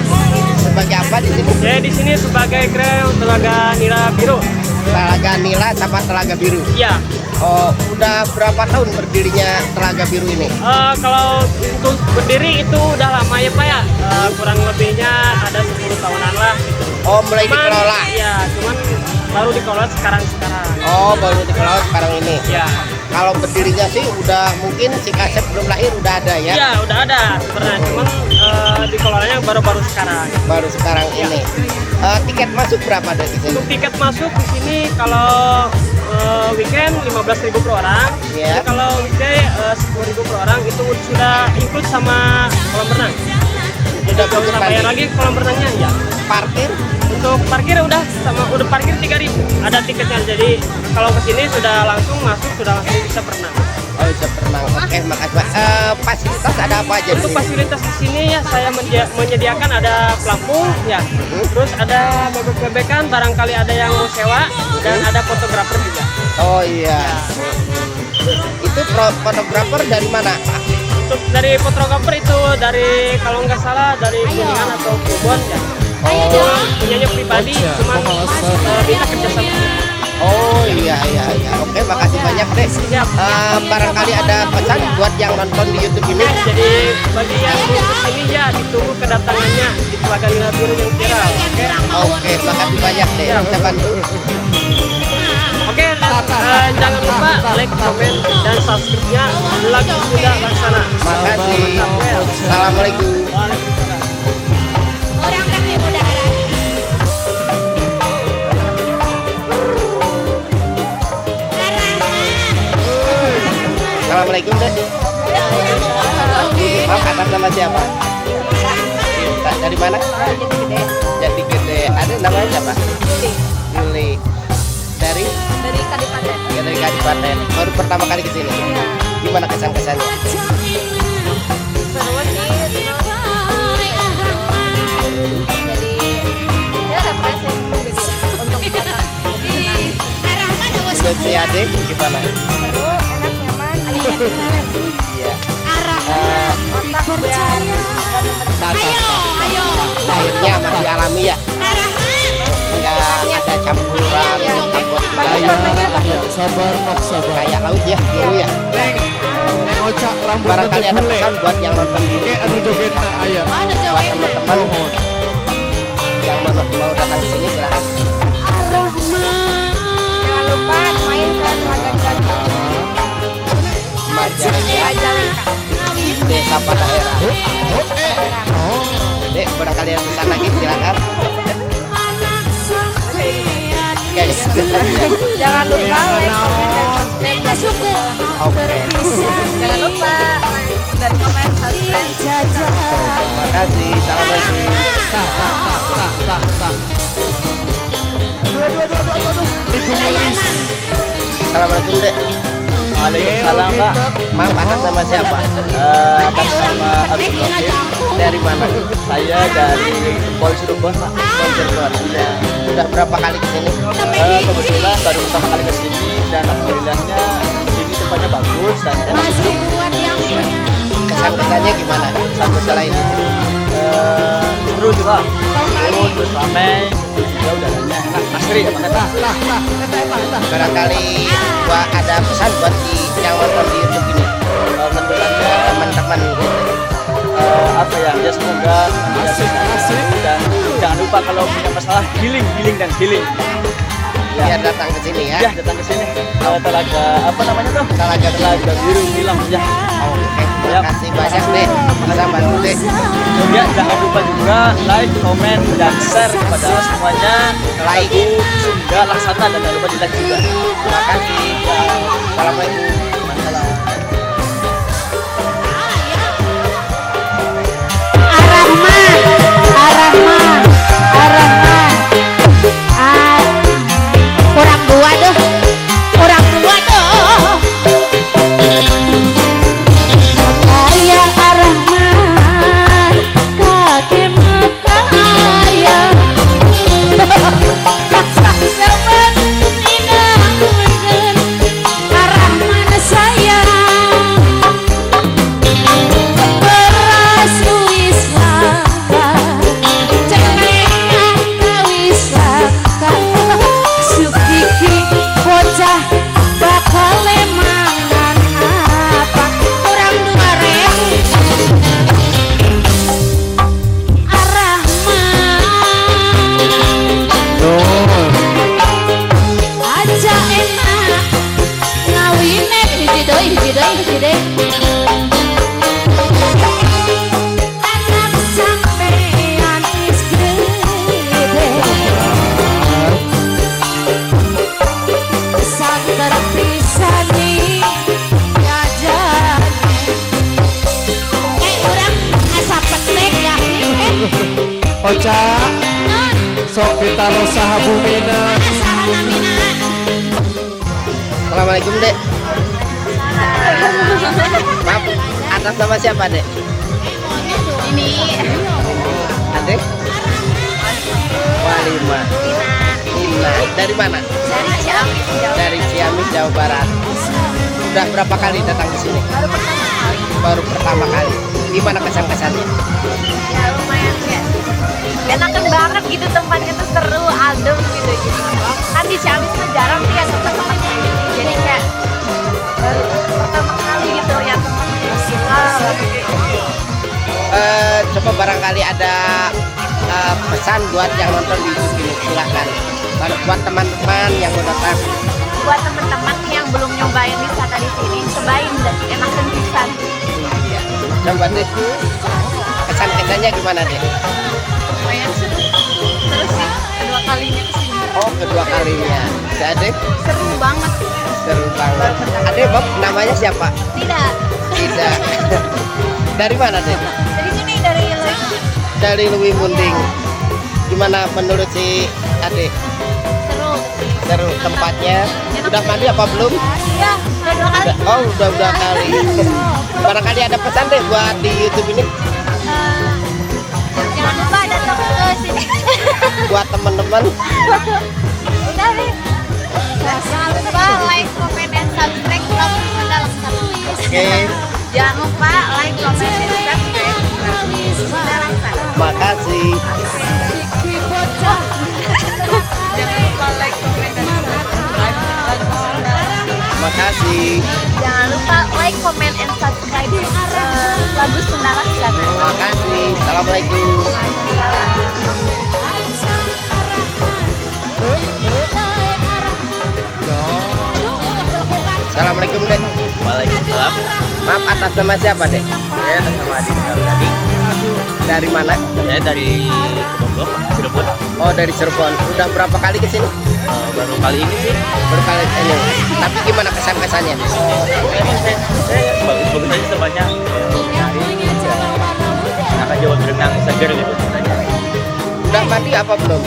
S3: Sebagai apa di sini?
S7: Saya di sini sebagai kru Telaga Nila Biru.
S3: Telaga Nila sama Telaga Biru.
S7: Iya.
S3: Oh, udah berapa tahun berdirinya Telaga Biru ini?
S7: Kalau untuk berdiri itu udah lama ya Pak ya. Kurang lebihnya ada 10 tahunan lah.
S3: Oh, mulai dikelola.
S7: Iya, cuman baru dikelola sekarang.
S3: Oh, baru dikelola sekarang ini.
S7: Iya.
S3: Kalau berdirinya sih udah mungkin si kaset belum lahir udah ada ya?
S7: Iya, udah ada sebenarnya. Cuman dikelolanya baru-baru sekarang.
S3: Baru sekarang
S7: Iya.
S3: ini. Tiket masuk berapa dari sini?
S7: Untuk tiket masuk di sini kalau weekend 15.000 per orang.
S8: Iya.
S7: Jadi kalau weekday 10.000 per orang itu sudah include sama kolam renang. Jadi
S8: Udah
S7: nggak usah
S8: mandi.
S7: bayar lagi kolam renangnya ya.
S8: Parkir?
S7: Untuk parkir udah parkir 3.000. Ada tiketnya. Jadi kalau kesini sudah langsung masuk, sudah langsung bisa berenang.
S8: Oh, bisa berenang. Oke, makasih Pak. Fasilitas ada apa aja di
S7: Untuk
S8: sini?
S7: fasilitas di sini ya saya menyediakan ada pelampung ya. Terus ada bebek-bebekan, barangkali ada yang mau sewa dan ada fotografer juga.
S8: Oh iya. Itu fotografer dari mana, Pak?
S7: Untuk dari fotografer itu dari kalau nggak salah dari Kuningan atau Kubon ya.
S8: Oh,
S7: Punyanya pribadi, cuma kita kerjasama.
S8: oh iya. Oke, makasih banyak deh.
S7: Siap.
S8: Barangkali ada pesan buat yang nonton di YouTube ini.
S7: Jadi bagi yang belum kesini ya ditunggu kedatangannya di Telaga Nila Biru yang viral. Oke.
S8: Oke, makasih banyak deh. Kita bantu.
S7: Oke, dan jangan lupa like, komen, dan subscribe-nya Lagu Muda Laksana.
S8: Makasih. Assalamualaikum.
S7: Waalaikumsalam.
S1: Orang-orang yang muda
S8: Assalamualaikum deh. Maaf, atas nama siapa? Cinta. Dari mana? Jati Gede. Ada namanya siapa? Yuli. Dari
S1: Kadipaten.
S8: ya, dari Kadipaten. Baru pertama kali ke sini. Gimana kesan-kesannya?
S1: Seru sih, jadi ya refreshing gitu untuk kita.
S8: Buat si adik gimana?
S1: Seru, enak, nyaman,
S8: Iya.
S1: otak biar
S8: Airnya masih alami ya. Enggak ada campuran takut
S6: Sabar, sabar.
S8: kayak laut ya, biru ya.
S6: Ngocak rambut
S8: Barangkali ada pesan buat yang nonton di
S6: anu joget aya.
S8: buat teman-teman yang mau datang ke sini silakan.
S1: jangan lupa main ke Telaga
S8: Majalengka, desa pada daerah. Dek, barangkali ada pesan lagi silakan. Guys,
S1: jangan lupa like, komen, dan subscribe.
S8: oke.
S1: Jangan lupa dan komen, subscribe.
S8: Terima kasih. Assalamualaikum. Assalamualaikum dek.
S7: Waalaikumsalam, Pak.
S8: Maaf, atas nama siapa?
S7: Atas nama Abdul Rahim.
S8: Dari mana?
S7: Saya dari Pol Cirebon, Pak.
S8: Pol Cirebon. Sudah berapa kali ke sini?
S7: Kebetulan baru pertama kali ke sini dan alhamdulillahnya sini tempatnya bagus dan enak.
S8: Kesan-kesannya gimana? Satu selain itu.
S7: Seru juga. Seru, terus ramai. Ya udaranya enak, asri apa kata?
S8: Barangkali ada pesan buat yang nonton di YouTube ini.
S7: Kebetulannya
S8: Teman-teman gitu.
S7: apa ya? Ya semoga asik dan jangan lupa kalau punya masalah healing dan healing.
S8: Biar datang ke sini ya.
S7: Ya datang ke sini. Telaga apa namanya tuh?
S8: Telaga
S7: Biru bilang ya.
S8: Oke, terima kasih banyak deh. Bisa bantu deh.
S7: Ya, jangan lupa juga like, komen, dan share kepada semuanya.
S8: Like.
S7: Lagu Sunda Laksana dan jangan lupa di like juga.
S8: Terima kasih. Assalamualaikum.
S1: Orang tua tuh ayah Ar-Rahman kakek mata ayah Ar-Rahman
S6: Ocha sok ditaro saha bumina.
S8: Assalamualaikum dek. Maaf, atas nama siapa dek?
S9: Ini
S8: Adek? Walima. Nina. Dari mana?
S9: dari Ciamis, Jawa.
S8: Dari Ciamis, Jawa Barat. Udah berapa kali datang ke sini?
S9: Baru pertama kali.
S8: Baru pertama kali. Gimana kesan-kesannya?
S9: Ya lumayan ya. Enakan banget gitu tempatnya tuh seru, adem gitu. Kan di Ciamis tuh jarang tuh ya tempat-tempat kayak gini. Jadi kayak baru pertama kali gitu ya tempatnya.
S8: Coba barangkali ada pesan buat yang nonton di YouTube ini, silahkan. Buat teman-teman yang mau datang.
S9: Buat teman-teman yang belum nyobain wisata di sini, cobain dan enakan pisan.
S8: Coba deh. Kesan-kesannya gimana deh?
S9: Lumayan seru. Terus sih kedua kalinya kesini.
S8: Oh, kedua kalinya. Si Adek?
S9: Seru banget.
S8: Seru banget. Adek, Bob, namanya siapa?
S9: Tidak.
S8: Tidak. Dari mana deh?
S9: Dari sini dari Loik.
S8: Dari Lui Munding. Gimana menurut si Adek?
S9: Seru.
S8: Seru tempatnya. Udah mandi apa belum?
S9: Iya, udah 2 kali.
S8: Oh, udah kali. Barangkali ada pesan deh buat di YouTube ini
S9: Jangan lupa datang ke sini.
S8: buat teman-teman.
S9: Udah nih. Jangan lupa like, comment, dan subscribe Prabu Sunda Laksana.
S8: Oke,
S9: Jangan lupa like, comment, dan subscribe Prabu Sunda Laksana.
S8: makasih.
S9: Jangan lupa like, comment, dan subscribe Prabu Sunda Laksana.
S8: Makasih.
S9: Jangan lupa like, comment, and subscribe Prabu Sunda Laksana.
S8: Makasih. Assalamualaikum. Assalamualaikum dek.
S7: Waalaikumsalam.
S8: Maaf, atas nama siapa dek?
S7: Saya atas nama Adi Tadi.
S8: Dari mana?
S7: Saya dari Lombok, Cirebon.
S8: Oh, dari Cirebon. Udah berapa kali ke sini?
S7: Baru kali ini sih.
S8: Baru kali ini. Tapi gimana kesan-kesannya?
S7: Saya bagus-bagus aja tempatnya. Akan jauh berenang segar gitu katanya.
S8: Udah mandi apa belum?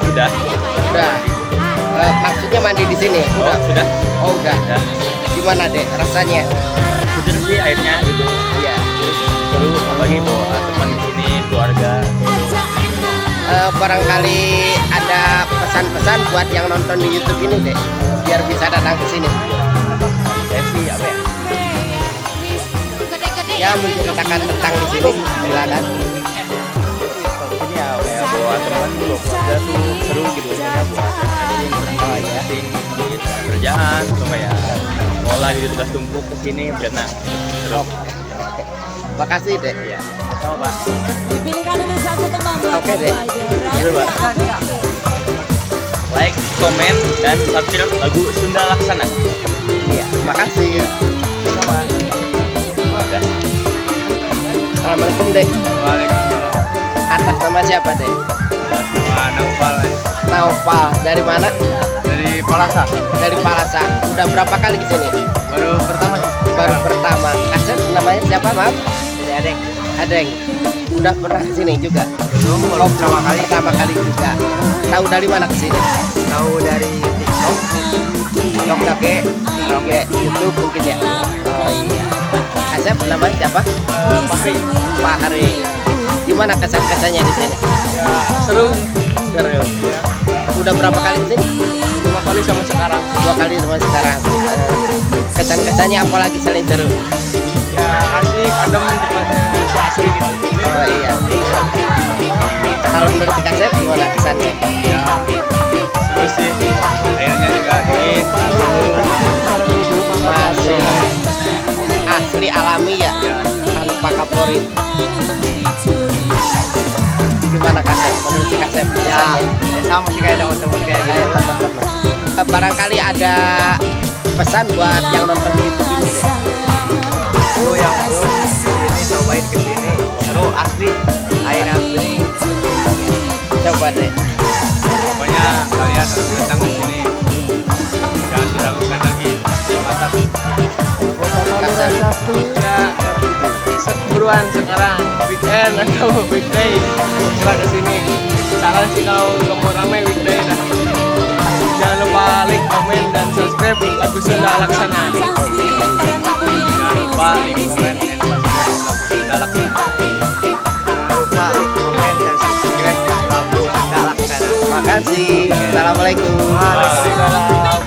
S7: Sudah.
S8: Udah. Maksudnya mandi di sini?
S7: Oh, sudah.
S8: Oh, udah.
S7: Sudah.
S8: Gimana dek rasanya?
S7: Seger sih airnya gitu.
S8: Iya.
S7: Seru apalagi bawa teman di sini, keluarga.
S8: Barangkali ada pesan-pesan buat yang nonton di YouTube ini deh, biar bisa datang ke sini.
S7: Saya sih apa ya?
S8: Ya menceritakan tentang di sini, silakan.
S7: Ini ya kayak bawa teman bawa keluarga tuh seru gitu ya buat ya kerjaan atau kayak sekolah gitu tugas tumpuk ke sini berenang. Seru.
S8: Makasih deh.
S7: Iya. Sama Pak.
S8: Oke deh.
S7: Seru Pak. Like, komen, dan subscribe lagu Sunda Laksana.
S8: Iya. Makasih.
S7: Sama. Udah.
S8: Assalamualaikum deh.
S2: Waalaikumsalam.
S8: Atas nama siapa deh?
S2: Nama Naufal
S8: Naufal. Dari mana?
S2: dari Palasa.
S8: Dari Palasa. Udah berapa kali ke sini?
S2: Baru pertama.
S8: Baru pertama. Asep namanya siapa maaf?
S7: Adek.
S8: Adeng. Udah pernah ke sini juga?
S2: Belum, baru pertama kali.
S8: Pertama kali juga. Tahu dari mana ke sini?
S2: Tahu dari TikTok.
S8: TikTok lagi, YouTube mungkin ya. Oh iya. Asep namanya siapa?
S2: Pahri.
S8: Pak Hari. Gimana kesan-kesannya di sini?
S2: Seru.
S8: Seru. Udah berapa kali ke sini?
S2: 2 kali sama sekarang.
S8: 2 kali sama sekarang. Kesan-kesannya apa lagi selain seru?
S2: Ya asik, adem, tempatnya asli gitu.
S8: Oh iya. Kalau menurut Asep gimana kesannya?
S2: Ya seru sih. Airnya juga dingin.
S8: Masih asli alami ya, tanpa kaporit. Gimana Kasep? Menurut Kasep?
S2: Ya sama sih kayak teman-teman kayak gitu.
S8: Barangkali ada pesan buat yang nonton di YouTube ini deh.
S2: Lu yang belum ini cobain ke sini. Seru asli. Air asli.
S8: Coba deh.
S2: Pokoknya kalian harus datang ke sini. Jangan diragukan lagi. Mantap.
S8: Kasep.
S2: Ya,
S7: buruan sekarang weekend atau weekday coba ke sini. Saran sih kalau mau ramai weekday nah. Jangan lupa like, komen, dan subscribe lagu Sunda Laksana. Jangan lupa like, komen, dan subscribe lagu Sunda Laksana.
S2: Lupa komen dan subscribe lagu Sunda Laksana.
S8: Makasih. Assalamualaikum.
S7: Waalaikumsalam.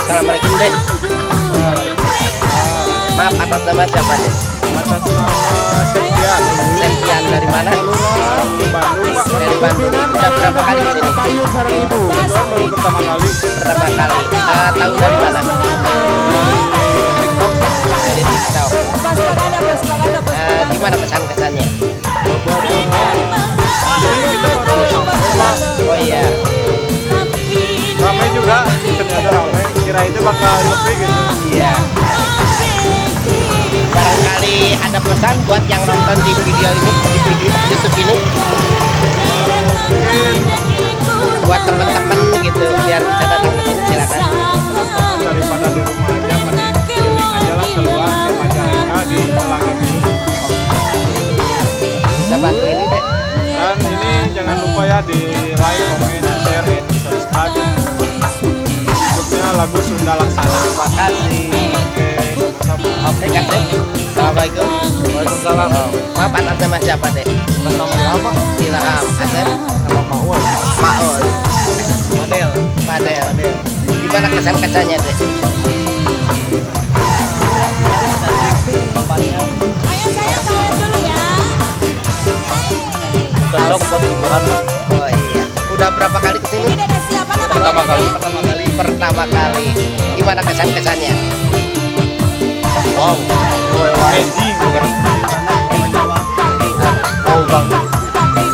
S8: Assalamualaikum Dek. Maaf atas nama siapa Dek?
S7: Atas nama Septian.
S8: Septian dari mana?
S7: Bandung.
S8: Dari Bandung. Udah berapa kali kesini?
S7: Baru pertama kali.
S8: Pertama kali. Tahu dari mana? Dari TikTok. Gimana kesan-kesannya? Oh iya.
S7: Ramai juga, ternyata ramai. Kira itu bakal lebih gitu.
S8: Iya. Barangkali ada pesan buat yang nonton di video ini, di video YouTube ini, buat teman-teman gitu, biar bisa datang ke sini. Silakan.
S7: Daripada di rumah aja, mending keliling aja lah keluar ke Majalengka di Malang ini.
S8: Bisa bantu ini Dek.
S7: Dan ini jangan lupa ya di like, komen, share, dan subscribe. YouTube-nya lagu Sunda Laksana.
S8: Makasih. Oke Kak Dek. Assalamualaikum.
S7: Waalaikumsalam.
S8: Maaf atas nama siapa Dek?
S7: Nama
S8: Ilham. Asep.
S7: Nama Maul.
S8: Maul.
S7: Model.
S8: Padel. Gimana kesan-kesannya Dek?
S7: Cocok buat hiburan.
S8: Oh iya. Udah berapa kali kesini?
S7: Pertama kali.
S8: Pertama kali. Gimana kesan-kesannya?
S7: Wow. Amazing. Wow banget.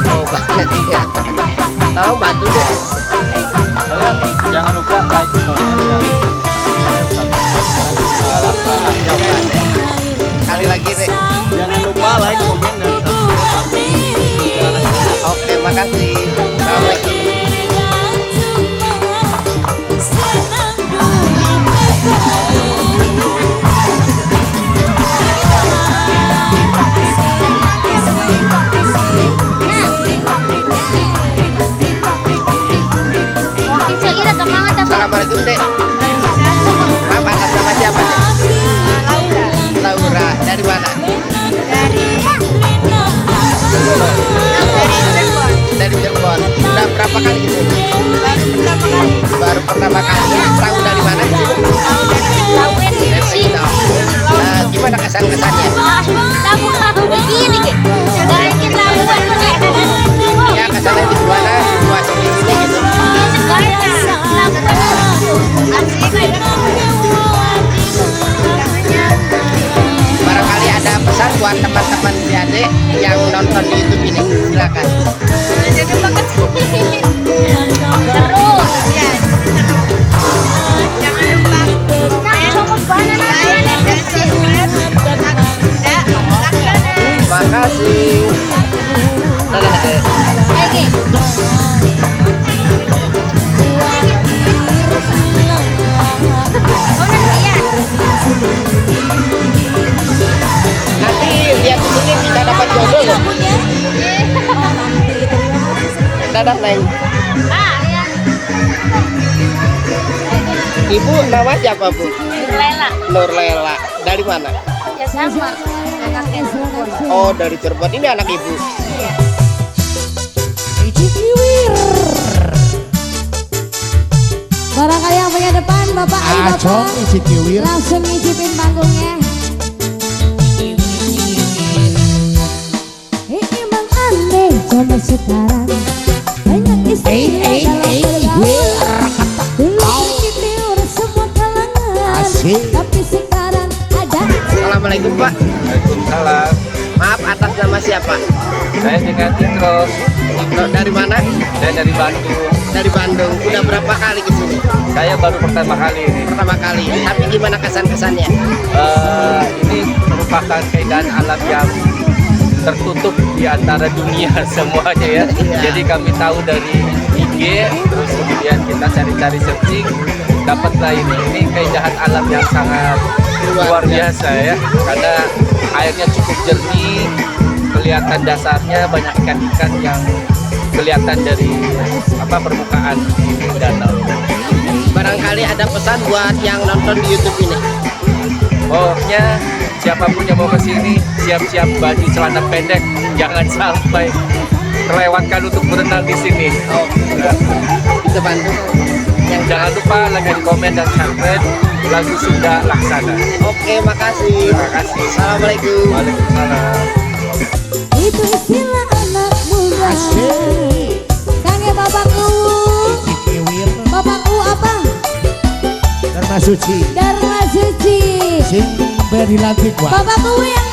S8: Oh banget ya. Tahu bantu deh.
S7: Jangan lupa like, komen,
S8: Kali lagi deh.
S7: jangan lupa like, komen, dan subscribe.
S8: Oke, makasih. Assalamualaikum. Assalamualaikum Dek. Maaf atas nama siapa Dek? Laura. Dari mana? Dari Cirebon. Udah berapa kali gitu? Baru pertama kali. Tahu dari mana? Dari TikTok. Gimana kesan-kesannya? Ya kesannya di mana? Buat di sini gitu. Barangkali ada pesan buat teman-teman si adik yang nonton di YouTube ini, silakan. Makasih. Nanti lihat di sini bisa dapat jodoh loh. Dadah Neng. Ibu nama siapa Bu?
S9: Lela.
S8: Nurlela. Dari mana?
S9: Ya sama. Anaknya Cirebon.
S8: Oh dari Cirebon. Ini anak ibu.
S1: Barangkali yang punya depan Bapak ayo Bapak langsung ngicipin panggungnya. Emang aneh zaman sekarang banyak istri dalam bergaul. Dulu kita semua kalangan, tapi sekarang ada.
S8: Assalamualaikum Pak.
S7: Waalaikumsalam.
S8: Maaf atas nama siapa?
S7: Saya dengan Citros.
S8: Dari mana?
S7: Saya dari Bandung.
S8: Dari Bandung. Udah berapa kali ke sini?
S7: Saya baru pertama kali ini.
S8: Pertama kali. Tapi gimana kesan-kesannya?
S7: Ini merupakan keindahan alam yang tertutup di antara dunia semuanya ya.
S8: Iya.
S7: Jadi kami tahu dari IG, terus kemudian kita cari
S10: cari searching dapatlah ini keindahan alam yang sangat luar biasa ya, karena airnya cukup jernih, kelihatan dasarnya banyak ikan-ikan yang kelihatan dari permukaan danau.
S8: Barangkali ada pesan buat yang nonton di YouTube ini.
S10: Pokoknya siapapun yang mau ke sini siap-siap baju celana pendek, jangan sampai terlewatkan untuk berenang di sini.
S8: Bisa bantu.
S10: Yang jangan lupa like, komen dan subscribe lagu Sunda Laksana.
S8: Oke, makasih.
S10: Terima kasih.
S8: Assalamualaikum.
S10: Waalaikumsalam.
S1: Itu istilah anak muda. Kange bapakku. Bapakku apa?
S6: Dharma Suci
S1: Dharma Suci.
S6: sing beri lantik wah.
S1: Bapakku yang